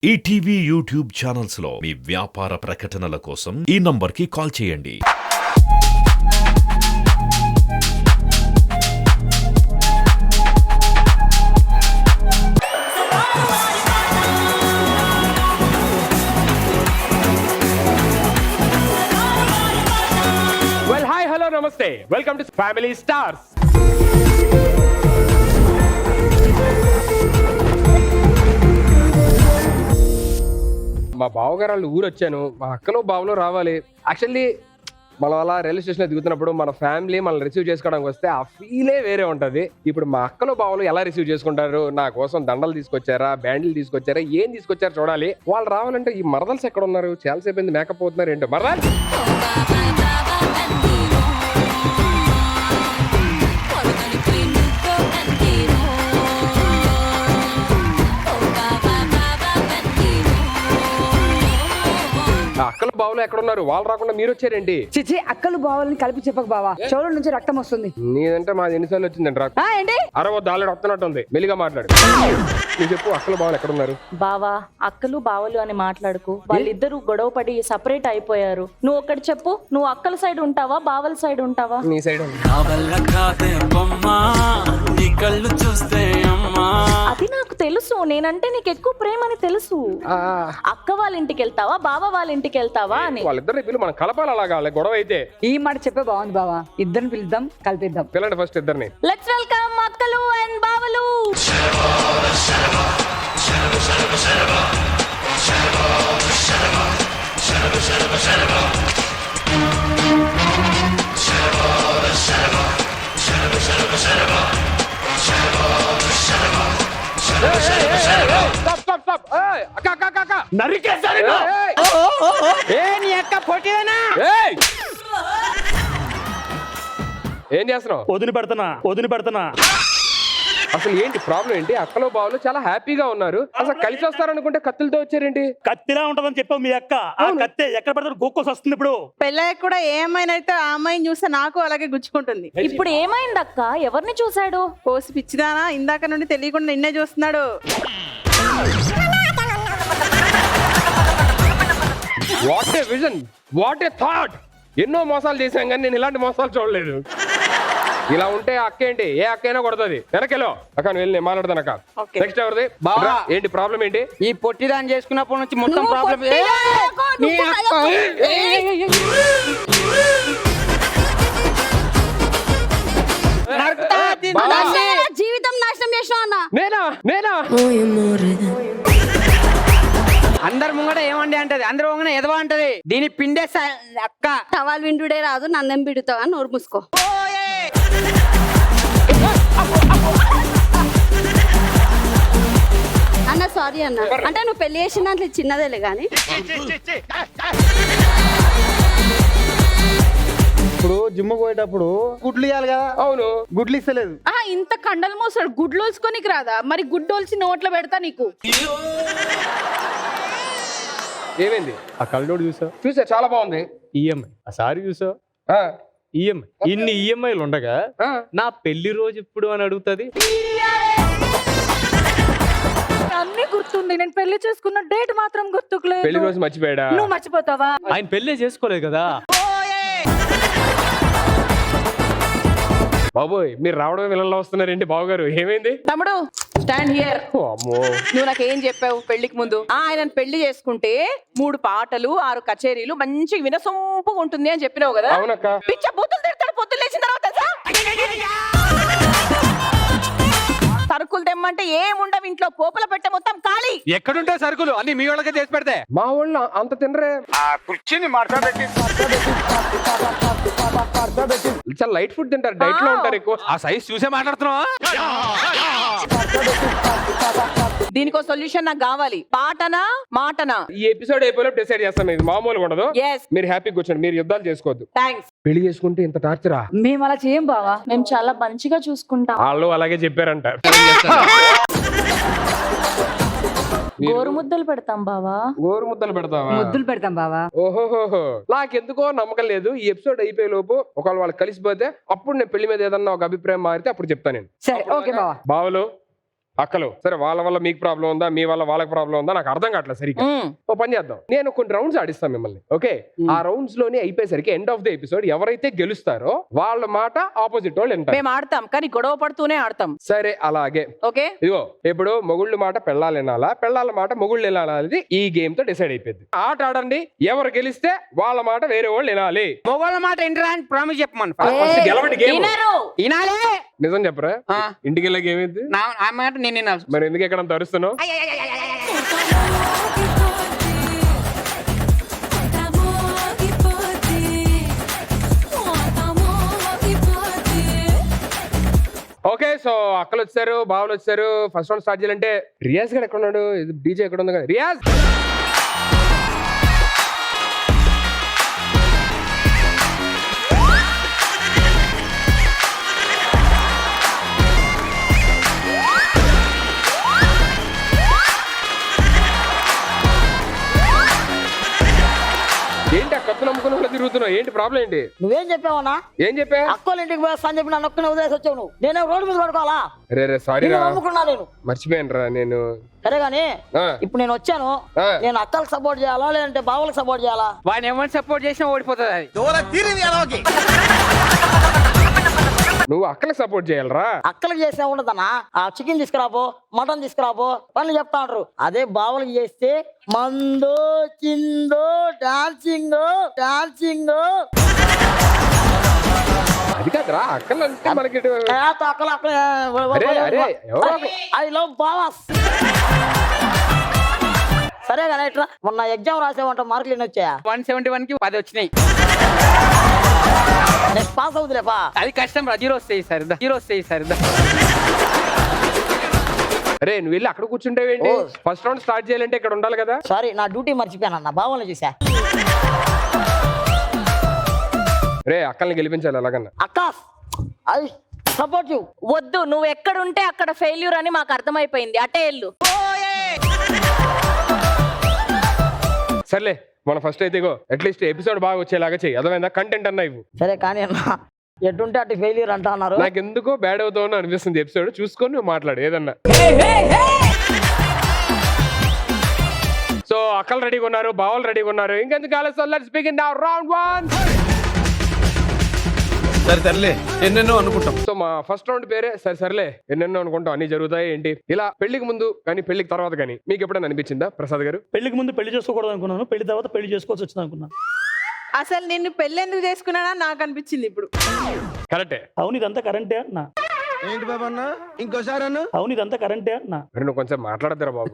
ETV YouTube channels లో మీ వ్యాపార ప్రకటనల కోసం ఈ నంబర్కి కాల్ చేయండి. Well, hi, hello, namaste. Welcome to Family Stars. మా బావగారు వాళ్ళు ఊరు వచ్చాను. మా అక్కలో బావలో రావాలి. యాక్చువల్లీ మనం అలా రైల్వే స్టేషన్లో దిగుతున్నప్పుడు మన ఫ్యామిలీ మనల్ని రిసీవ్ చేసుకోవడానికి వస్తే ఆ ఫీలే వేరే ఉంటుంది. ఇప్పుడు మా అక్కలో బావలు ఎలా రిసీవ్ చేసుకుంటారు? నా కోసం దండలు తీసుకొచ్చారా, బ్యాండిల్ తీసుకొచ్చారా, ఏం తీసుకొచ్చారో చూడాలి. వాళ్ళు రావాలంటే ఈ మరదల్స్ ఎక్కడ ఉన్నారు? చాలాసేపు అయింది మేకప్ అవుతున్నారు ఏంటో. మరదల్ అక్కల బావులు ఎక్కడ ఉన్నారు? వాళ్ళు రాకుండా మీరు వచ్చారండి. చిచి అక్కలు బావాలని కలిపి చెప్పక బావా, చెవుల నుంచి రక్తం వస్తుంది. నీదంటే మాది ఎన్నిసార్లు వచ్చిందండి రా. ఏంటి అరవద్దు, ఆల్రెడీ వస్తున్నట్టుంది. మెల్లిగా మాట్లాడు. నువ్వు చెప్పు, అక్కల బావులు ఎక్కడ ఉన్నారు? బావా, అక్కలు బావలు అని మాట్లాడుకు. వాళ్ళిద్దరూ గొడవ పడి సపరేట్ అయిపోయారు. నువ్వు ఒకటి చెప్పు, నువ్వు అక్కల సైడ్ ఉంటావా, బావల సైడ్ ఉంటావా? నీ సైడ్ అది నాకు తెలుసు. నేనంటే నీకు ఎక్కువ ప్రేమ అని తెలుసు. అక్క వాళ్ళ ఇంటికి వెళ్తావా, బావ వాళ్ళ ఇంటికి వెళ్తావా అని. వాళ్ళిద్దరిని పిల్లలు మనం కలపాలి. అలాగా గొడవ అయితే ఈ మాట చెప్పే బాగుంది బావా, ఇద్దరిని పిలుద్దాం, కలిపిద్దాం. పిల్లండి ఫస్ట్ ఇద్దరిని. లెట్స్ వెల్కమ్ అక్కలు అండ్ బావలు. నరికేశారు. ఏం చేస్తున్నావు? వదిలి పెడుతున్నా. అసలు ఏంటి ప్రాబ్లం ఏంటి? అక్కలో బావులు చాలా హ్యాపీగా ఉన్నారు. అసలు కలిసి వస్తారనుకుంటే కత్తులతో వచ్చారేంటి? కత్తిలా ఉంటదని చెప్పావు మీ అక్క. ఆ కత్తి ఎక్కడ పడతారు గోక్కోసి వస్తుంది. ఇప్పుడు పెళ్ళయ్య కూడా ఏమైనా అయితే ఆ అమ్మాయిని చూస్తే నాకు అలాగే గుచ్చుకుంటుంది. ఇప్పుడు ఏమైంది అక్క? ఎవరిని చూశాడు? కోసి పిచ్చిదానా, ఇందాక నుండి తెలియకుండా నిన్నే చూస్తున్నాడు. What a vision, what a thought. ఎన్నో మోసాలు చేశాం కానీ నేను ఇలాంటి మోసాలు చూడలేదు. ఇలా ఉంటే అక్క ఏంటి, ఏ అక్క అయినా కొడుతుంది. వెనకెలో అక్క నువ్వు వెళ్ళి నేను మాట్లాడతాను అక్క. నెక్స్ట్ ఎవరిది? బావా ఏంటి ప్రాబ్లం ఏంటి? ఈ పొట్టిదాన్ని చేసుకున్నప్పటి నుంచి మొత్తం ప్రాబ్లం. జీవితం నాశనం చేసినా నేనా అందరు ముంగట ఏమండి అంటది, అందరు ముంగట ఎదవా అంటది. దీని పిండే అక్క. సవాల్ వింటుడే రాదు, నన్నేం పిడుతావా? నోరు మూసుకో. అన్న సారీ అన్న, అంటే నువ్వు పెళ్లి చేసిన దాంట్లో చిన్నదేలే గాని. ఇప్పుడు జిమ్ పోయేటప్పుడు గుడ్లు ఇవ్వాలి కదా. అవును, గుడ్లు ఇస్తలేదు. ఇంత కండలు మోసాడు, గుడ్లు వలుచుకోనికి రాదా? మరి గుడ్డు వలిచి నోట్లో పెడతా నీకు. ఏమైంది? ఆ కళ్ళోడు చూసా, చాలా బాగుంది. ఈఎంఐ ఆ సారీ చూసావు? ఈఎంఐ ఇన్ని ఈఎంఐలు ఉండగా నా పెళ్లి రోజు ఇప్పుడు అని అడుగుతుంది. అన్ని గుర్తుంది, నేను పెళ్లి చేసుకున్న డేట్ మాత్రం గుర్తుకులేదు. పెళ్లి రోజు మర్చిపోయాడా? నువ్వు మర్చిపోతావా? ఆయన పెళ్లి చేసుకోలేదు కదా. బాబోయ్, మీరు రావడమే విలన్లో వస్తున్నారేంటి? బావగారు ఏమైంది? తమ్ముడు స్టాండ్ హియర్. అమ్మో, నువ్వు నాకేం చెప్పావు పెళ్లికి ముందు? ఆయనను పెళ్లి చేసుకుంటే 3 పాటలు 6 కచేరీలు మంచి వినసొంపుగా ఉంటుంది అని చెప్పినావు కదా. అవునక్క. పిచ్చ బూతులు తిడతాడు పొద్దున్న లేచిన తర్వాత తెలుసా? సరుకులు తెమ్మంటే ఏముండవు ఇంట్లో, పోపుల పెట్టే మొత్తం ఖాళీ. ఎక్కడుంటే సరుకులు అన్ని మీ వాళ్ళకే చేసి పెడితే మా వాళ్ళు అంత తినరే. ఆ కుర్చీని మాట్లాడబెట్టి చాలా లైట్ ఫుడ్ తింటారు, డైట్ లో ఉంటారు ఎక్కువ. ఆ సైజ్ చూసే మాట్లాడుతున్నావా? దీనికో సొల్యూషన్ నాకు కావాలి. పాటనా మాటనా? ఈ ఎపిసోడ్ అయిపోయి డిసైడ్ చేస్తాను. ఇది మామూలుగా ఉండదు. Yes. మీరు హ్యాపీగా కూర్చోండి, మీరు యుద్ధాలు చేసుకోవద్దు. థ్యాంక్స్. పెళ్లి చేసుకుంటే ఇంత టార్చరా? మేము అలా చేయం బావా. మేము చాలా మంచిగా చూసుకుంటాం. వాళ్ళు అలాగే చెప్పారంట. గోరు ముద్దలు పెడతాం బావా. గోరు ముద్దలు పెడతావా? ముద్దులు పెడతాం బావా. ఓహోహో, నాకెందుకో నమ్మకం లేదు. ఈ ఎపిసోడ్ అయిపోయే లోపు ఒకవేళ వాళ్ళు కలిసిపోతే అప్పుడు నేను పెళ్లి మీద ఏదన్నా ఒక అభిప్రాయం మారితే అప్పుడు చెప్తాను నేను. సరే ఓకే బావా. బావలు అక్కలు సరే వాళ్ళ వల్ల మీకు ప్రాబ్లం ఉందా మీ వల్ల వాళ్ళకి ప్రాబ్లం ఉందా నాకు అర్థం కావట్లేదు సరిగ్గా. ఓ పని చేద్దాం, నేను కొన్ని రౌండ్స్ ఆడిస్తాను మిమ్మల్ని. ఓకే, ఆ రౌండ్స్ లోనే అయిపోయేసరికి ఎండ్ ఆఫ్ ది ఎపిసోడ్ ఎవరైతే గెలుస్తారో వాళ్ళ మాట ఆపోజిట్ వాళ్ళు వింటారు. మేము ఆడతాం కానీ గొడవ పడుతూనే ఆడతాం. సరే అలాగే. ఓకే, ఇదిగో ఇప్పుడు మొగుళ్ళ మాట పెళ్ళాలి వినాలా, పెళ్ళాల మాట మొగుళ్ళు వినాలా అనేది ఈ గేమ్ తో డిసైడ్ అయిపోయింది. ఆట ఆడండి, ఎవరు గెలిస్తే వాళ్ళ మాట వేరే వాళ్ళు వినాలి. మొగోళ్ళ మాట ఇంటరా అని ప్రామిస్ చెప్పమను. ఫస్ట్ గెలవండి గేమ్. వినరు. వినాలే. నిజం చెప్పరా? ఇంటికి వెళ్ళే గేమ్ ఇది. ఆ మాట నేను వినాలి. మరి ఎందుకు ఎక్కడ తరుస్తున్నావు? ఓకే, సో అక్కలు వచ్చారు, బావలు వచ్చారు. ఫస్ట్ రౌండ్ స్టార్ట్ చేయాలంటే రియాజ్ గారు ఎక్కడ ఉన్నాడు? డీజే ఎక్కడ ఉంది కదా? రియాజ్ ఏంటి ఆ కత్తులు అమ్ముకున్న తిరుగుతున్నావు? ఏంటి ప్రాబ్లం ఏంటి? నువ్వేం చెప్పావన్నా? ఏం చెప్పా? అక్కోళ్ళ ఇంటికి పోయి అని చెప్పి నన్ను ఒక్కనే వదిలేసి వచ్చావు నువ్వు. నేనే రోడ్డు మీద పడుకోవాలా? రే సారీ రా, అమ్ముకున్నా నేను. మర్చిపోయాను రా నేను. సరే గానీ ఆ, ఇప్పుడు నేను వచ్చాను, ఆ. నేను అక్కలకు సపోర్ట్ చేయాలా లేదంటే బావలకు సపోర్ట్ చేయాలా? వాడిని ఎవరిని సపోర్ట్ చేసినా ఓడిపోతుంది అది. నువ్వు అక్కలకు సపోర్ట్ చేయాలరా? అక్కలకు చేస్తే ఉండదన్నా, ఆ చికెన్ తీసుకురాపో, మటన్ తీసుకురాపో పనులు చెప్తా ఉంటారు. అదే బావలకు చేస్తే మందు చిందు డాన్సింగ్ డాన్సింగ్. అది కాదురా, అక్కలు అంటే మనకి అక్కలు అరే అరే ఎవరో ఒకరు. ఐ లవ్ బావాస్. సరే కానీ ఇట్లా మొన్న ఎగ్జామ్ రాసేవంట, మార్కులు ఎన్ని వచ్చాయా? 171 కి 10 వచ్చినాయి. నెక్స్ట్ పాస్ అవుతులేపా. అది కష్టం రా, 0 వస్తాయి సార్. 0 వస్తాయి సార్. అరే నువ్వు వెళ్ళి అక్కడ కూర్చుంటావేంటి? ఫస్ట్ రౌండ్ స్టార్ట్ చేయాలంటే ఇక్కడ ఉండాలి కదా. సారీ, నా డ్యూటీ మర్చిపోయానన్న, బావల్ని చూసా. రే అక్కల్ని గెలిపించాలి ఎలాగన్నా. అక్క ఐ సపోర్ట్ యు. వద్దు, నువ్వు ఎక్కడుంటే అక్కడ ఫెయిల్యూర్ అని మాకు అర్థమైపోయింది. అటే వెళ్ళు. సర్లే, మన ఫస్ట్ అయితే అట్లీస్ట్ ఎపిసోడ్ బాగా వచ్చేలాగా చెయ్యి. అర్థమైందా? కంటెంట్ అన్నా ఇవ్వు. సరే కానీ అన్న ఎటుంటే అటు ఫెయిల్యూర్ అంటా అన్నారు. నాకు ఎందుకో బ్యాడ్ అవుతావు అనిపిస్తుంది. ఎపిసోడ్ చూసుకొని నువ్వు మాట్లాడు ఏదన్నా. సో అక్కలు రెడీగా ఉన్నారు, బావలు రెడీగా ఉన్నారు. ఇంకెందుకు ఆలస్యం? Let's begin now round 1. సరే సర్లే, ఎన్నెన్నో అనుకుంటాం. సో మా ఫస్ట్ రౌండ్ పేరే సరే సర్లే ఎన్నెన్నో అనుకుంటాం, అన్ని జరుగుతాయి ఏంటి. ఇలా పెళ్లికి ముందు కానీ పెళ్లికి తర్వాత కానీ మీకు ఎప్పుడైనా అనిపించిందా ప్రసాద్ గారు? పెళ్లికి ముందు పెళ్లి చేసుకోకూడదు అనుకున్నాను, పెళ్లి తర్వాత పెళ్లి చేసుకోవాల్సి వచ్చింది అనుకున్నాను. అసలు నిన్ను పెళ్లి ఎందుకు చేసుకున్నానా నాకు అనిపించింది ఇప్పుడు. కరెక్టే. అవును ఇదంతా కరెంటే అన్నా. ఏంటి బాబా అన్న, ఇంకోసారి అన్న. అవును ఇదంతా కరెంటే అన్నా. మరి నువ్వు కొంచెం మాట్లాడద్దురా బాబు.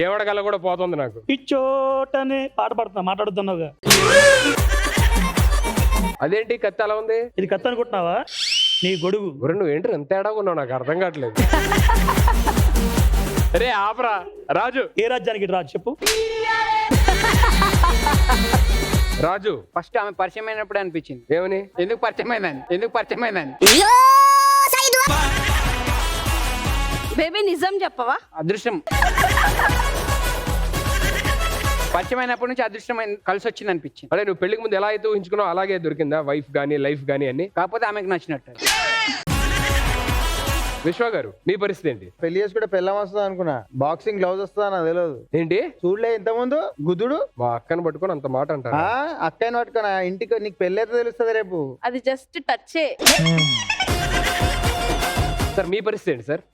ఏమడగల కూడా పోతుంది నాకు. ఇచ్చోటనే పాట పాడుతున్నా, మాట్లాడుతున్నావుగా. అదేంటి కత్తి అలా ఉంది? ఇది కత్తి అనుకుంటున్నావా? నీ గొడుగు. నువ్వు ఏంటి ఎంత తేడా ఉన్నావు నాకు అర్థం కావట్లేదు. అరే ఆపరా రాజు. ఏ రాజ్యానికి రాజు చెప్పు. రాజు ఫస్ట్ ఆమె పరిచయం అయినప్పుడు అనిపించింది. ఏమని? ఎందుకు పరిచయం అయిందని. బేబీ నిజం చెప్పవా? అదృష్టం. పరిచయం అయినప్పటి నుంచి అదృష్టం కలిసి వచ్చింది అనిపించింది. అదే నువ్వు పెళ్లికి ముందు ఎలా అయితే ఊహించుకున్నావు అలాగే దొరికిందా? వైఫ్ గానీ లైఫ్ గానీ అన్ని? కాకపోతే ఆమెకు నచ్చినట్టు. విశ్వ గారు మీ పరిస్థితి ఏంటి? పెళ్లి చేసుకుంటే పెళ్ళం వస్తుందా అనుకున్నా, బాక్సింగ్ గ్లౌజ్ వస్తుందా నాకు తెలియదు. ఏంటి చూడలే ఇంత ముందు గుద్దుడు. మా అక్కను పట్టుకొని అంత మాట అంటారు. అక్కని పట్టుకున్నా ఇంటికి, నీకు పెళ్ళి అయితే తెలుస్తుంది రేపు. అది జస్ట్ టచ్చే. సార్ మీ పరిస్థితి ఏంటి సార్?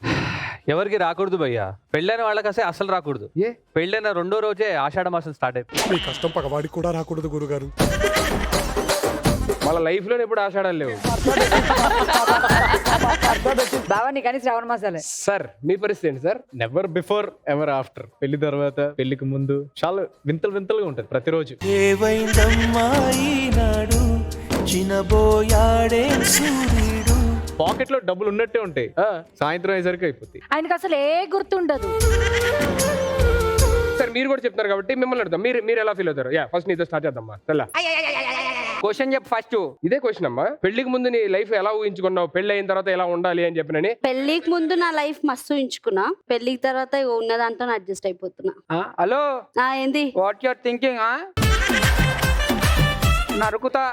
ఎవరికి రాకూడదు భయ్యా, పెళ్ళైన వాళ్ళకి అసలు రాకూడదు. పెళ్ళైన 2వ రోజే ఆషాఢ మాసం స్టార్ట్ అయిపోయింది. మీ కష్టం పగవాడికి కూడా రాకూడదు గురుగారు. వాళ్ళ లైఫ్ లో ఎప్పుడు ఆషాఢాలు లేవు. బావాని కానీ శ్రావణ మాసాలే. సార్ మీ పరిస్థితి ఏంటి sir? Never before ever after. పెళ్లి తర్వాత, పెళ్లికి ముందు చాలా వింతలు వింతలుగా ఉంటది ప్రతిరోజు. పాకెట్ లో డబ్బులు ఉన్నట్టే ఉంటాయి, సాయంత్రం అయ్యేసరికి అయిపోతాయి. ఆయనకు అసలు ఏ గుర్తుండదు. సార్ మీరు కూడా చెప్తున్నారు కాబట్టి మిమ్మల్ని అడుగుతాం, మీరు ఎలా ఫీల్ అవుతారు? ఫస్ట్ నీతో స్టార్ట్ చేద్దామా. తెల్ల క్వశ్చన్ చెప్పు ఫస్ట్. ఇదే క్వశ్చన్ అమ్మా. పెళ్లికి ముందు నీ లైఫ్ ఎలా ఊహించుకున్నావు, పెళ్లి అయిన తర్వాత ఎలా ఉండాలి అని చెప్పినని? పెళ్లికి ముందు నా లైఫ్ మస్తు ఊహించుకున్నా, పెళ్లికి తర్వాత ఉన్న దాంతో అడ్జస్ట్ అయిపోతున్నా. హలో ఏంది? What your thinking? నరుకుతా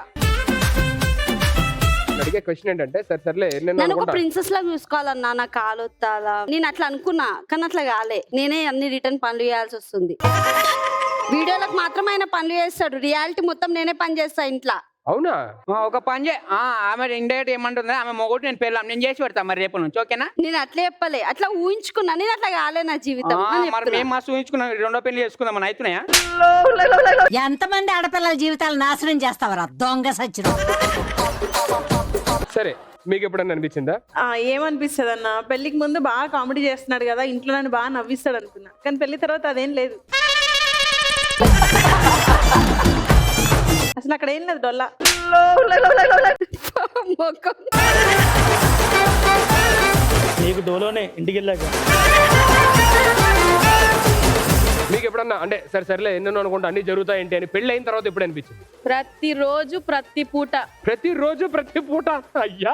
నేను అడిగే క్వశ్చన్ ఏంటంటే సర్లే నన్ను ఒక ప్రిన్సెస్ లా చూసుకోవాలన్నా, నా కాలొత్తాలా, నేను అట్లా అనుకున్నా కానీ అట్లా కాలే. నేనే అన్ని రిటర్న్ పనులు చేయాల్సి వస్తుంది. వీడియోలకు మాత్రమే ఆయన పనులు చేస్తాడు, రియాలిటీ మొత్తం నేనే పని చేస్తా ఇంట్లో. అవునా? ఒక పని చే ఆమె ఇండైరెక్ట్ ఏమంటుంది, ఆమె మొగోటి నేను పెళ్ళాం, నేను చేసి పెడతా మరి రేపు నుంచి, ఓకేనా? నేను అట్లా చెప్పలే, అట్లా ఊహించుకున్నా. నేను అట్లా కాలే నా జీవితం అని మరి మేము మస్తు ఊహించుకున్నాం, రెండో పెళ్లి చేసుకుందాం అని అవుతున్నాయా? ఎంతమంది ఆడపిల్లల జీవితాలు నాశనం చేస్తావరా దొంగ సచ్చిరం. సరే, మీకు ఎప్పుడన్నా అనిపించిందా? ఏమనిపిస్తుంది అన్న, పెళ్లికి ముందు బాగా కామెడీ చేస్తున్నాడు కదా, ఇంట్లో నన్ను బాగా నవ్విస్తాడు అనుకున్నా, కానీ పెళ్లి తర్వాత అదేం లేదు. అసలు అక్కడ ఏం లేదు, డొల్లా. నీకు డోలోనే ఇంటికి వెళ్ళాక. మీకు ఎప్పుడన్నా అంటే సర్లే ఎన్నెన్నో అనుకుంటా అన్ని జరుగుతాయేంటి అని పెళ్లి అయిన తర్వాత ఎప్పుడు అనిపించింది? ప్రతిరోజు ప్రతి పూట. ప్రతిరోజు ప్రతి పూట? అయ్యా,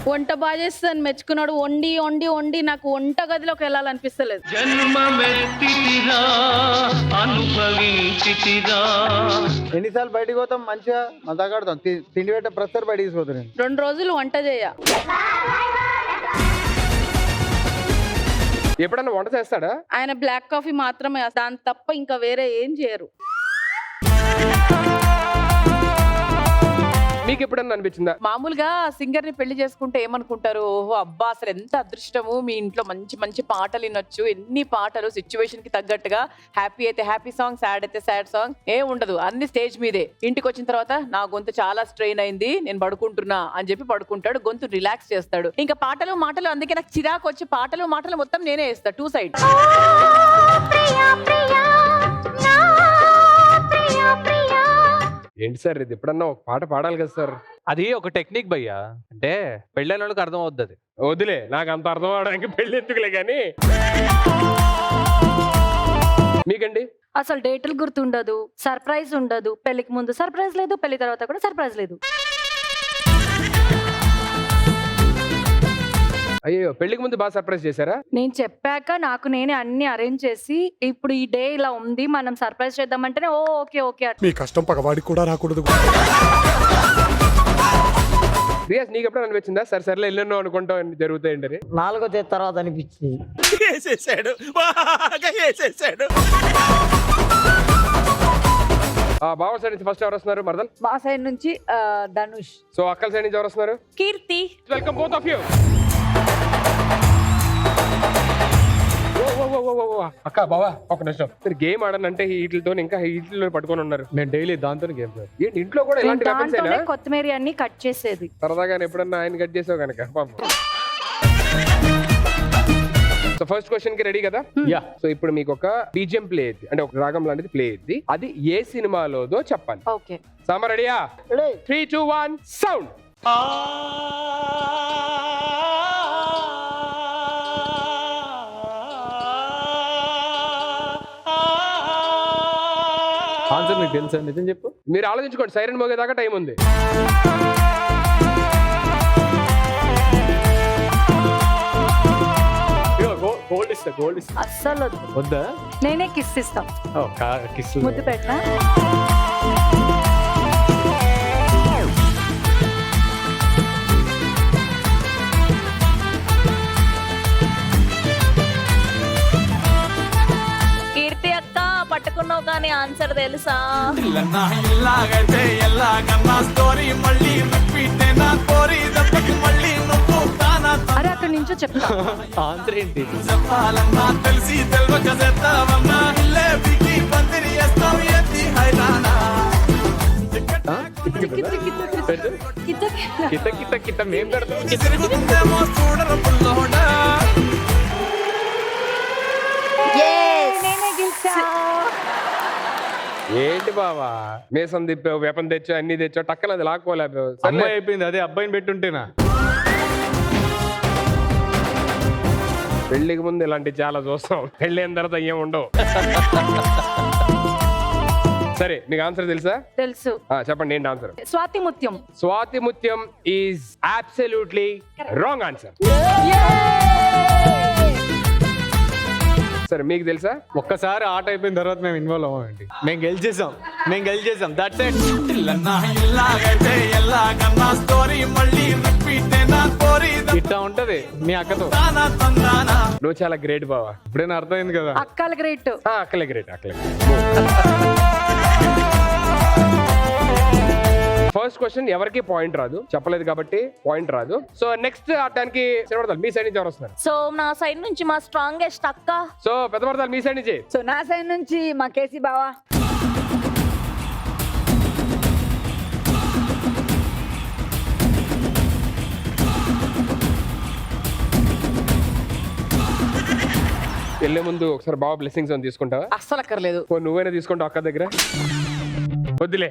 వంట బాగా చేస్తాను మెచ్చుకున్నాడు, వండి వండి వండి నాకు వంట గదిలోకి వెళ్ళాలనిపిస్తలేదు. ఎన్నిసార్లు బయటికి పోతాం మంచిగా మతాకాడతాం, తిండి పెట్టే ప్రతిసారి బయటికి పోతాను. 2 రోజులు వంట చేయ. ఎప్పుడన్నా వంట చేస్తాడా? ఆయన బ్లాక్ కాఫీ మాత్రమే, దాని తప్ప ఇంకా వేరే ఏం చేయరు. మీకు ఎప్పుడన్నా అనిపించిందా? మామూలుగా సింగర్ ని పెళ్లి చేసుకుంటే ఏమనుకుంటారు, ఓహో అబ్బా అసలు ఎంత అదృష్టము, మీ ఇంట్లో మంచి మంచి పాటలు వినొచ్చు, ఎన్ని పాటలు సిచ్యువేషన్ కి తగ్గట్టుగా, హ్యాపీ అయితే హ్యాపీ సాంగ్, సాడ్ అయితే సాడ్ సాంగ్, ఏ ఉండదు, అన్ని స్టేజ్ మీదే. ఇంటికి వచ్చిన తర్వాత నా గొంతు చాలా స్ట్రెయిన్ అయింది, నేను పడుకుంటున్నా అని చెప్పి పడుకుంటాడు, గొంతు రిలాక్స్ చేస్తాడు. ఇంకా పాటలు మాటలు, అందుకే నాకు చిరాకు వచ్చి పాటలు మాటలు మొత్తం నేనే వేస్తా, 2 సైడ్. ఏంటి సార్ ఇది, ఎప్పుడన్నా ఒక పాట పాడాలి కదా సార్? అది ఒక టెక్నిక్ భయ్యా, అంటే పెళ్ళైన వాళ్ళకి అర్థం అవుతుంది. వదిలే, నాకు అంత అర్థం అవడానికి పెళ్లి ఎందుకులే కానీ. మీకండి? అసలు డేట్లు గుర్తుండదు, సర్ప్రైజ్ ఉండదు. పెళ్లికి ముందు సర్ప్రైజ్ లేదు, పెళ్లి తర్వాత కూడా సర్ప్రైజ్ లేదు. అయ్యో, పెళ్లికి ముందు బాగా సర్ప్రైజ్ చేశారా? నేను చెప్పాక నాకు నేనే అన్ని అరేంజ్ చేసి, ఇప్పుడు ఈ డే ఇలా ఉంది మనం సర్ప్రైజ్ చేద్దామంటేనే ఓకే ఓకే. మీ కష్టం పగవాడికి కూడా రాకూడదు. రియాజ్, నీకు ఎప్పుడు అనిపించిందా సర్లే ఎన్నెన్నో అనుకుంటాం జరుగుతాయండి? 4వ తేదీ తర్వాత అనిపించింది. బావ సైడ్ నుంచి ఫస్ట్ ఎవరు వస్తున్నారు? మరదల్. మా సైడ్ నుంచి ధనుష్. సో అక్కల సైడ్ నుంచి ఎవరు వస్తున్నారు? Keerthi. Welcome both of you. అక్క బావా ఒక నిమిషం, మీరు గేమ్ ఆడనంటే వీటితో ఇంకా వీటిలో పట్టుకొని ఉన్నారు. నేను డైలీ దాంతో గేమ్ ఏంటి ఇంట్లో కూడా ఇలాంటి వెపన్స్ అయినా? కొత్తిమీర అన్ని కట్ చేసేది సరదాగా ఎప్పుడన్నా ఆయన కట్ చేసావు కనుక. సో ఫస్ట్ క్వశ్చన్ కి రెడీ కదా? యా. సో ఇప్పుడు మీకు ఒక బీజిఎం ప్లే అయింది, అంటే ఒక రాగం లాంటిది ప్లే అయింది, అది ఏ సినిమాలోదో చెప్పాలి. ఓకే సామా రెడీయా? 3, 2, 1 సౌండ్. ఆన్సర్ మీకు తెలుసా? నిజం చెప్పు. మీరు ఆలోచించుకోండి, సైరన్ మోగేదాకా టైం ఉంది. గోల్డ్ ఇస్తా, గోల్డ్ ఇస్తా. అస్సలు వద్దా? నేనే కిస్ ఇస్తా. కిస్ ముద్దు పెట్టినా. కీర్తి అక్క పట్టుకున్నావు కానీ ఆన్సర్ తెలుసా? అరే అక్కడి నుంచో చెప్తా. ఆన్సర్ ఏంటి? కిత కిత కిత మేం పెడతాం. ఏంటి బావా, మేసం తిప్పావు, వెపన్ తెచ్చావు, అన్ని తెచ్చావు, టక్కన అది లాక్కోలేవు. అమ్మాయి అయిపోయింది, అదే అబ్బాయిని పెట్టుంటేనా? పెళ్లికి ముందు ఇలాంటి చాలా చూస్తాం, పెళ్లి అయిన తర్వాత ఏం ఉండవు. సరే, మీకు ఆన్సర్ తెలుసా? తెలుసు. చెప్పండి ఏంటి answer? Swathi Muthyam. Swathi Muthyam is absolutely wrong answer. సరే మీకు తెలుసా? ఒక్కసారి ఆట అయిపోయిన తర్వాత మేము ఇన్వాల్వ్ అవ్వమండి. మేము గెలిచేసాం దట్స్ ఇట్. ఇట్లా ఉంటది మీ అక్కతో. నువ్వు చాలా గ్రేట్ బావా. ఇప్పుడైనా అర్థమైంది కదా. అక్కల గ్రేట్. అక్కలే గ్రేట్. ఫస్ట్ క్వశ్చన్ ఎవరికి పాయింట్ రాదు, చెప్పలేదు కాబట్టి పాయింట్ రాదు. సో నెక్స్ట్ ఆడటానికి చిన్నపడతారు మీ సైడ్ నుంచి ఎవరు వస్తున్నారు? సో నా సైడ్ నుంచి మా స్ట్రాంగెస్ట్ అక్క. సో పెద్దపడతారు మీ సైడ్ నుంచి. సో నా సైడ్ నుంచి మా కేసీ బావా. వెళ్ళే ముందు ఒకసారి బావ బ్లెస్సింగ్స్ అని తీసుకుంటావా? అస్సలు అక్కర్లేదు. నువ్వైనా తీసుకుంటావు అక్క దగ్గర? వద్దులే.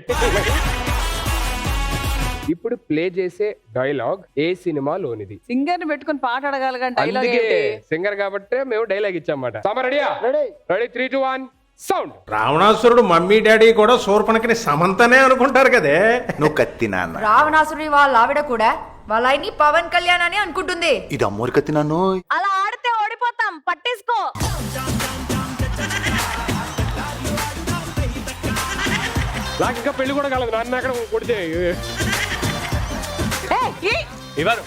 ఇప్పుడు ప్లే చేసే డైలాగ్ ఏ సినిమాలోనిది? సింగర్ ని పెట్టుకుని పాట అడగాలి కానీ డైలాగ్ అందుకే ఏంటి? సింగర్ కాబట్టి మేము డైలాగ్ ఇచ్చామన్నమాట. సామా రెడీయా? Ready 3 2 1 sound. రావణాసురుడు మమ్మీ డాడీ కూడా శూర్పణఖని సమంతనే అనుకుంటారు కదే. నువ్వు కత్తి నాన్న. రావణాసురుడి వాళ్ళ ఆవిడ కూడా వాళ్ళ ఆయన్ని పవన్ కళ్యాణ్ అని అనుకుంటుంది. ఇది అమ్మోరు కత్తి నాన్న. అలా ఆడితే ఓడిపోతాం, పట్టేసుకో. నాకు ఇంకా పెళ్లి కూడా కాలేదు, నాన్న అక్కడ కొడితే. ఎవరు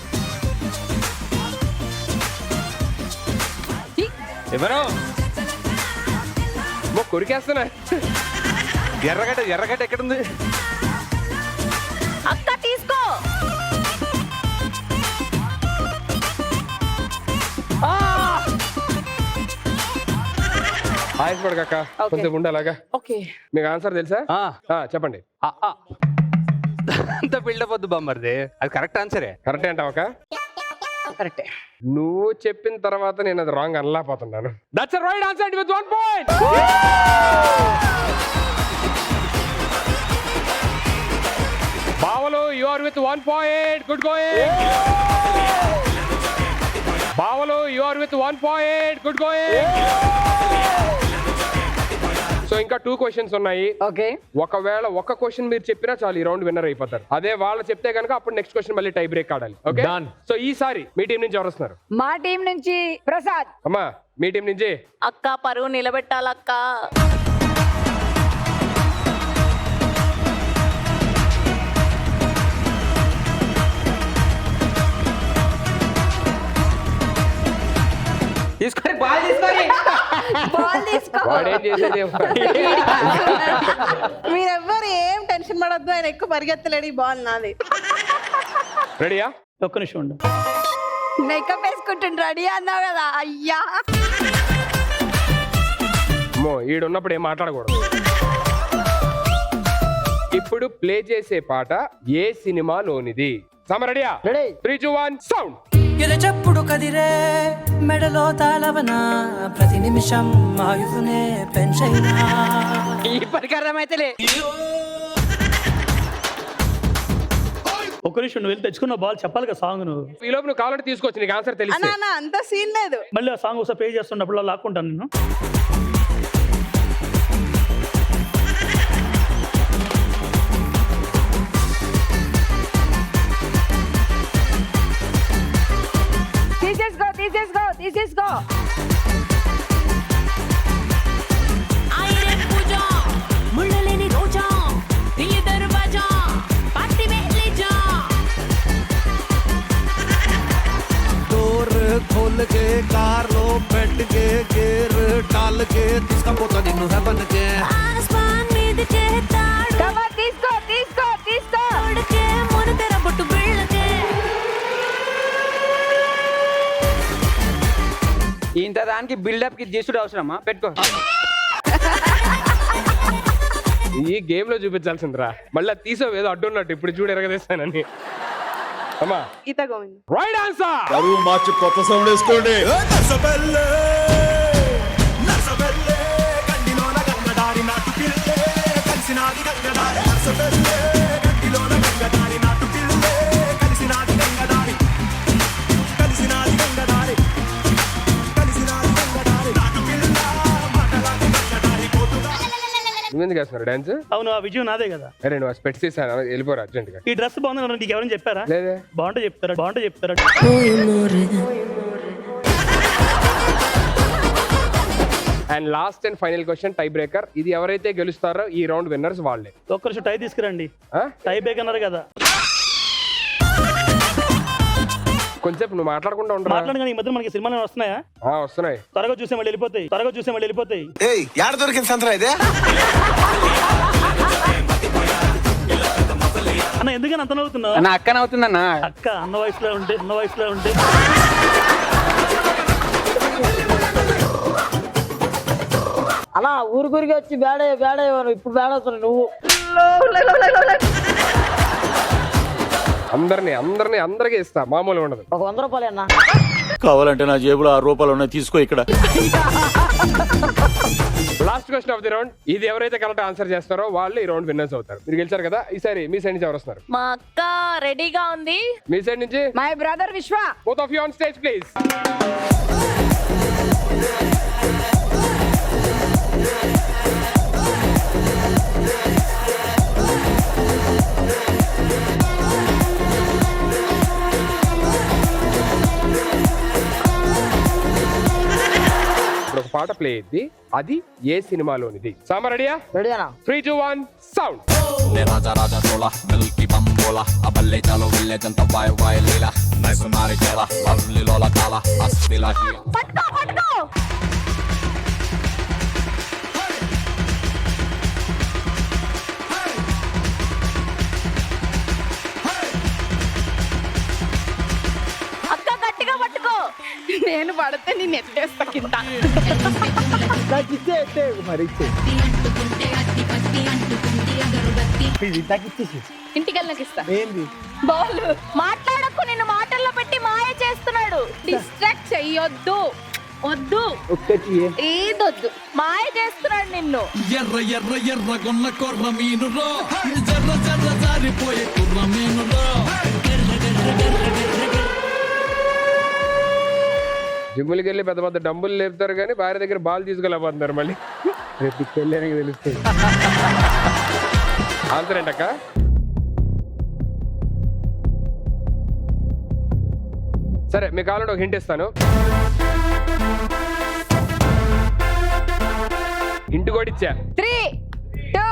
ఎవరు కొరికేస్తున్నా. ఎర్రగడ్డ ఎక్కడుంది? అక్క తీసుకో. ఆయాసపడక కొంచెం ఉండాలాగా. ఓకే, మీకు ఆన్సర్ తెలుసా? చెప్పండి. అంత బిల్డప్ వద్దు బామ్మర్ది, అది కరెక్ట్ ఆన్సరే. కరెక్టే అంటావా? కరెక్టే. నువ్వు చెప్పిన తర్వాత నేను అది రాంగ్ అనలేకపోతున్నాను. That's the right answer with 1 point. బావలు you are with 1 point. Good going. బావలు you are with 1 point. Good going. So ఇంకా 2 క్వశ్చన్స్ ఉన్నాయి. ఓకే, ఒకవేళ ఒక క్వశ్చన్ మీరు చెప్పినా చాలు, ఈ రౌండ్ విన్నర్ అయిపోతారు. అదే వాళ్ళు చెప్తే కనుక అప్పుడు నెక్స్ట్ క్వశ్చన్ మళ్ళీ టై బ్రేక్ ఆడాలి. ఓకే, సో ఈసారి మీ టీం నుంచి ఎవరు వస్తున్నారు? మా టీం నుంచి ప్రసాద్. అమ్మా మీ టీం నుంచి అక్క పరువు నిలబెట్టాలక్క. తీసుకొని బాల్ తీసుకొని వాడేం చేసేది? మీరెవ్వరు ఏం టెన్షన్ పడద్దు, ఆయన ఎక్కువ పరిగెత్తలేడు. ఈ బాల్ నాది. రెడీయా? ఒక్క నిమిషం ఉండు. మేకప్ వేసుకుంటుండ్రు రెడీ అన్నావు కదా. అయ్యా ఈడున్నప్పుడు ఏం మాట్లాడకూడదు. ఇప్పుడు ప్లే చేసే పాట ఏ సినిమాలోనిది? సామ రెడీయా? 3 2 1 సౌండ్. చెప్పుడు కదిరే మెడలో తాళవన ప్రతి నిమిషం ఆయుధునే పెంచైనా. ఇప్పటికి అర్థమైతేలే. ఒక్క నిమిషం, నువ్వు వెళ్ళి తెచ్చుకున్న బాల్ చెప్పాలి కదా సాంగ్. నువ్వు ఈ లోపు నువ్వు కావాలంటే తీసుకోవచ్చు, నీకు ఆన్సర్ తెలిసి. అంత సీన్ లేదు. మళ్ళీ ఆ సాంగ్ ఒకసారి ప్లే చేస్తున్నప్పుడు లాక్కుంటాను నేను. తీసేసుకో. खोल के कार लो बैठ के गेर डाल के तिसका पोता निन्नु है बन के आसमान మీద చేతాడు. కమా తీసుకో. తోడకే మొన తెర బొట్టు బిళ్ళకే. ఇంత దానికి బిల్డప్ కి తీసుడు అవసరమా? పెట్టుకో. ఈ గేమ్ లో చూపించాల్సిందిరా. మళ్ళీ తీసావు ఏదో అడ్డున్నట్టు. ఇప్పుడు చూడు ఎరగదేస్తానని. అమ్మా గీత గోవింద్. Right answer. కరువు మార్చి కొత్త సౌండ్ వేసుకోండి. నువ్వెందుకు వేస్తున్నారు డాన్స్? అవును, ఆ విజయం నాదే కదా. అరే నువ్వు స్పెట్స్ తీసాను, వెళ్ళిపోరా అర్జెంట్ గా. ఈ డ్రెస్ బాగుంది, నీకు ఎవరైనా చెప్పారా? లేదే. బాగుంటే చెప్తారా? And last and final question tie breaker. ఇది ఎవరైతే గెలుస్తారో ఈ రౌండ్ విన్నర్స్ వాళ్ళే. ఒక్క నిమిషం టై తీసుకురండి. టై బ్రేక్ అన్నారు కదా, కొంచెం నువ్వు మాట్లాడకుండా ఉంటా. మాట్లాడగానే ఈ మధ్య మనకి సినిమాలు వస్తున్నాయా? వస్తున్నాయి. త్వరగా చూసే మళ్ళీ వెళ్ళిపోతాయి. యాడ దొరికింది సంతరా ఇదే? అన్న ఎందుకని అంత నవ్వుతున్నావు? నా అక్క నవ్వుతుందన్న. అక్క అన్న వయసులో ఉంటే అలా ఊరికి వచ్చి బేడే ఇప్పుడు బేడవుతున్నావు నువ్వు. అందరికి ఇస్తా, మామూలు ఉండదు. ఒక 100 రూపాయలు అన్నా కావాలంటే నా జేబులో 6 రూపాయలు ఉన్నాయి, తీసుకో. ఇక్కడ last question of the round. ఇది ఎవరైతే కరెక్ట్ ఆన్సర్ చేస్తారో వాళ్ళు ఈ రౌండ్ విన్నర్స్ అవుతారు. మీరు గెలిచారు కదా. ఈసారి మీ సైడ్ నుంచి ఎవరు వస్తున్నారు? మా అక్క రెడీగా ఉంది. మీ సైడ్ నుంచి మై బ్రదర్ విశ్వ. Both of you on stage please. ఒక పాట ప్లే అయింది, అది ఏ సినిమాలోనిది? సామా రెడీయా? రెడీ అన్నా. 3, 2, 1 సౌండ్. రాజా తోలా మిల్కి బంబోలా అబల్లే చాలో వెళ్ళే జంత వాయ్ వాయ్ లీలా నైస్ మారి కేలా లవ్లీ లోలా కాలా అస్తిలా పట్టుకో. అక్క గట్టిగా పట్టుకో. నేను పడితే నేను ఎత్తేస్తా కింద. నాకు ఇచ్చే మరి ఇచ్చే. ఇంటికి వెళ్ళినాక ఇస్తా. ఏంది బాల్ మాట్లాడకు, నిన్ను మాటల్లో పెట్టి మాయ చేస్తున్నాడు. డిస్ట్రాక్ట్ చెయ్యొద్దు. వద్దు, ఒక్కటి ఏదొద్దు, మాయ చేస్తున్నాడు నిన్ను. ఎర్ర ఎర్ర ఎర్ర కొన్న కొర్ర మీనురో జర్ర జర్ర జారిపోయే కుర్ర మీనురో. జిమ్ములకి వెళ్ళి పెద్ద పెద్ద డంబులు లేపుతారు కానీ భార్య దగ్గర బాల్ తీసుకెళ్ళబోతున్నారు మళ్ళీ. రేపు పెళ్ళానికి తెలుస్తుంది. ఆన్సర్ ఏంటక్క? సరే మీకు కావాలంటే ఒక హింట్ ఇస్తాను. హింట్ కూడా ఇచ్చా. 3, 2,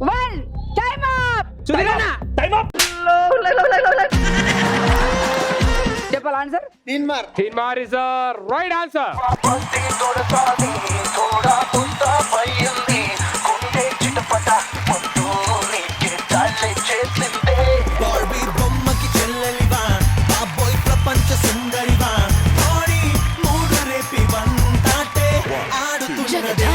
1 టైమ్ అప్. చెప్పాలి answer. Teenmaar is right answer. బొమ్మకి చెల్లెలివా బాబోయ్ ప్రపంచ సుందరివా ఓడి మూడు రేపి వంటాటే ఆడుతున్నదే